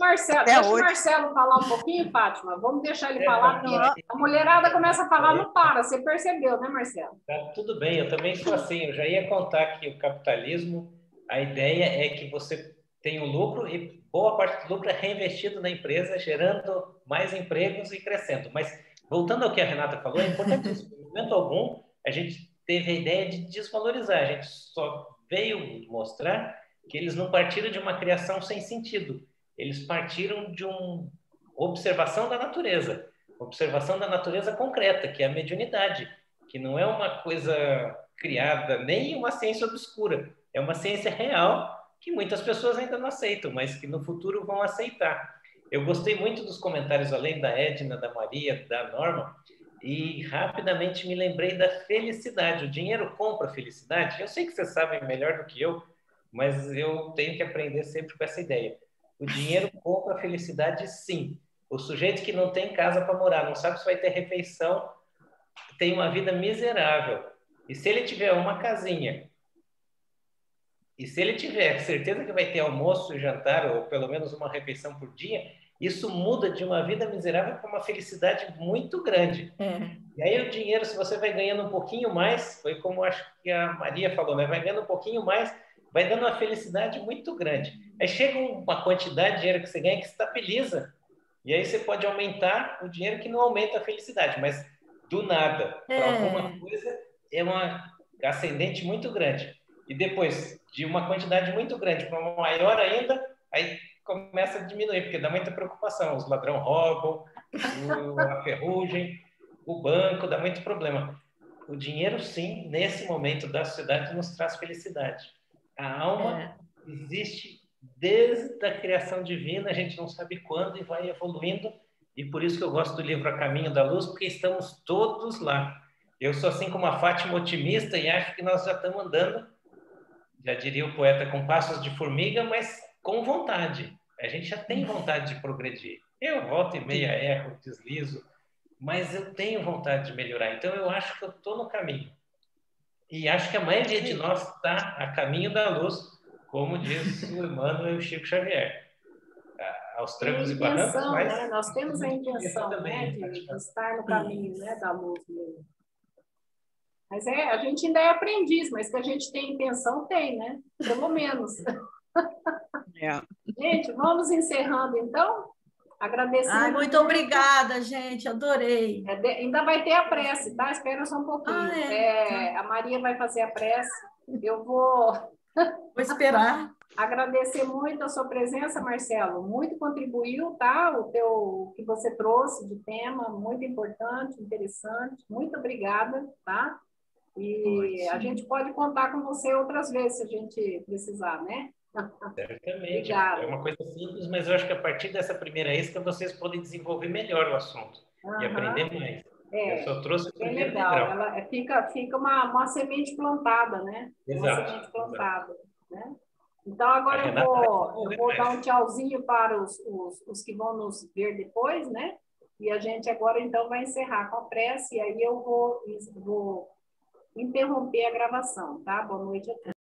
Marcelo falar um pouquinho, Fátima. Vamos deixar ele falar, porque a mulherada começa a falar, não para. Você percebeu, né, Marcelo? Tá, tudo bem, eu também sou assim. Eu já ia contar que o capitalismo, a ideia é que você tem o lucro e boa parte do lucro é reinvestido na empresa, gerando mais empregos e crescendo. Mas, voltando ao que a Renata falou, é importante, em momento algum, a gente teve a ideia de desvalorizar. A gente só veio mostrar que eles não partiram de uma criação sem sentido. Eles partiram de uma observação da natureza concreta, que é a mediunidade, que não é uma coisa criada, nem uma ciência obscura. É uma ciência real que muitas pessoas ainda não aceitam, mas que no futuro vão aceitar. Eu gostei muito dos comentários, além da Edna, da Maria, da Norma, e rapidamente me lembrei da felicidade. O dinheiro compra felicidade? Eu sei que vocês sabem melhor do que eu, mas eu tenho que aprender sempre com essa ideia. O dinheiro compra a felicidade, sim. O sujeito que não tem casa para morar, não sabe se vai ter refeição, tem uma vida miserável. E se ele tiver uma casinha, e se ele tiver certeza que vai ter almoço e jantar, ou pelo menos uma refeição por dia, isso muda de uma vida miserável para uma felicidade muito grande. E aí o dinheiro, se você vai ganhando um pouquinho mais, foi como acho que a Maria falou, né? Vai ganhando um pouquinho mais, vai dando uma felicidade muito grande. Aí chega uma quantidade de dinheiro que você ganha que estabiliza. E aí você pode aumentar o dinheiro que não aumenta a felicidade, mas do nada, para alguma coisa, é uma ascendente muito grande. E depois, de uma quantidade muito grande para uma maior ainda, aí começa a diminuir, porque dá muita preocupação. Os ladrões roubam, a ferrugem, o banco, dá muito problema. O dinheiro, sim, nesse momento da sociedade, nos traz felicidade. A alma existe desde a criação divina, a gente não sabe quando e vai evoluindo, e por isso que eu gosto do livro A Caminho da Luz, porque estamos todos lá. Eu sou assim como a Fátima otimista e acho que nós já estamos andando, já diria o poeta, com passos de formiga, mas com vontade. A gente já tem vontade de progredir. Eu volto e meia, erro, deslizo, mas eu tenho vontade de melhorar. Então eu acho que eu estou no caminho. E acho que a maioria de nós está a caminho da luz, como diz o Emmanuel e o Chico Xavier. Aos trancos e barrancos, mas... Né? Nós temos a intenção, também, né, de estar no caminho, né, da luz mesmo. Mas a gente ainda é aprendiz, mas que a gente tem intenção, tem, né? Pelo menos. Gente, vamos encerrando, então. Agradecendo. Ai, muito obrigada, gente. Adorei. Ainda vai ter a prece, tá? Espera só um pouquinho. A Maria vai fazer a prece. Eu vou esperar. Agradecer muito a sua presença, Marcelo. Muito contribuiu, tá? O que você trouxe de tema, muito importante, interessante. Muito obrigada, tá? E a gente pode contar com você outras vezes, se a gente precisar, né? Certamente. Obrigada. É uma coisa simples, mas eu acho que a partir dessa primeira isca vocês podem desenvolver melhor o assunto e aprender mais. Eu só trouxe o primeiro legal. degrau. Ela fica uma semente plantada, né? Exato. Uma semente plantada, né? Então, agora eu vou dar um tchauzinho para os que vão nos ver depois, né? E a gente agora, então, vai encerrar com a prece, e aí eu vou interromper a gravação, tá? Boa noite a todos.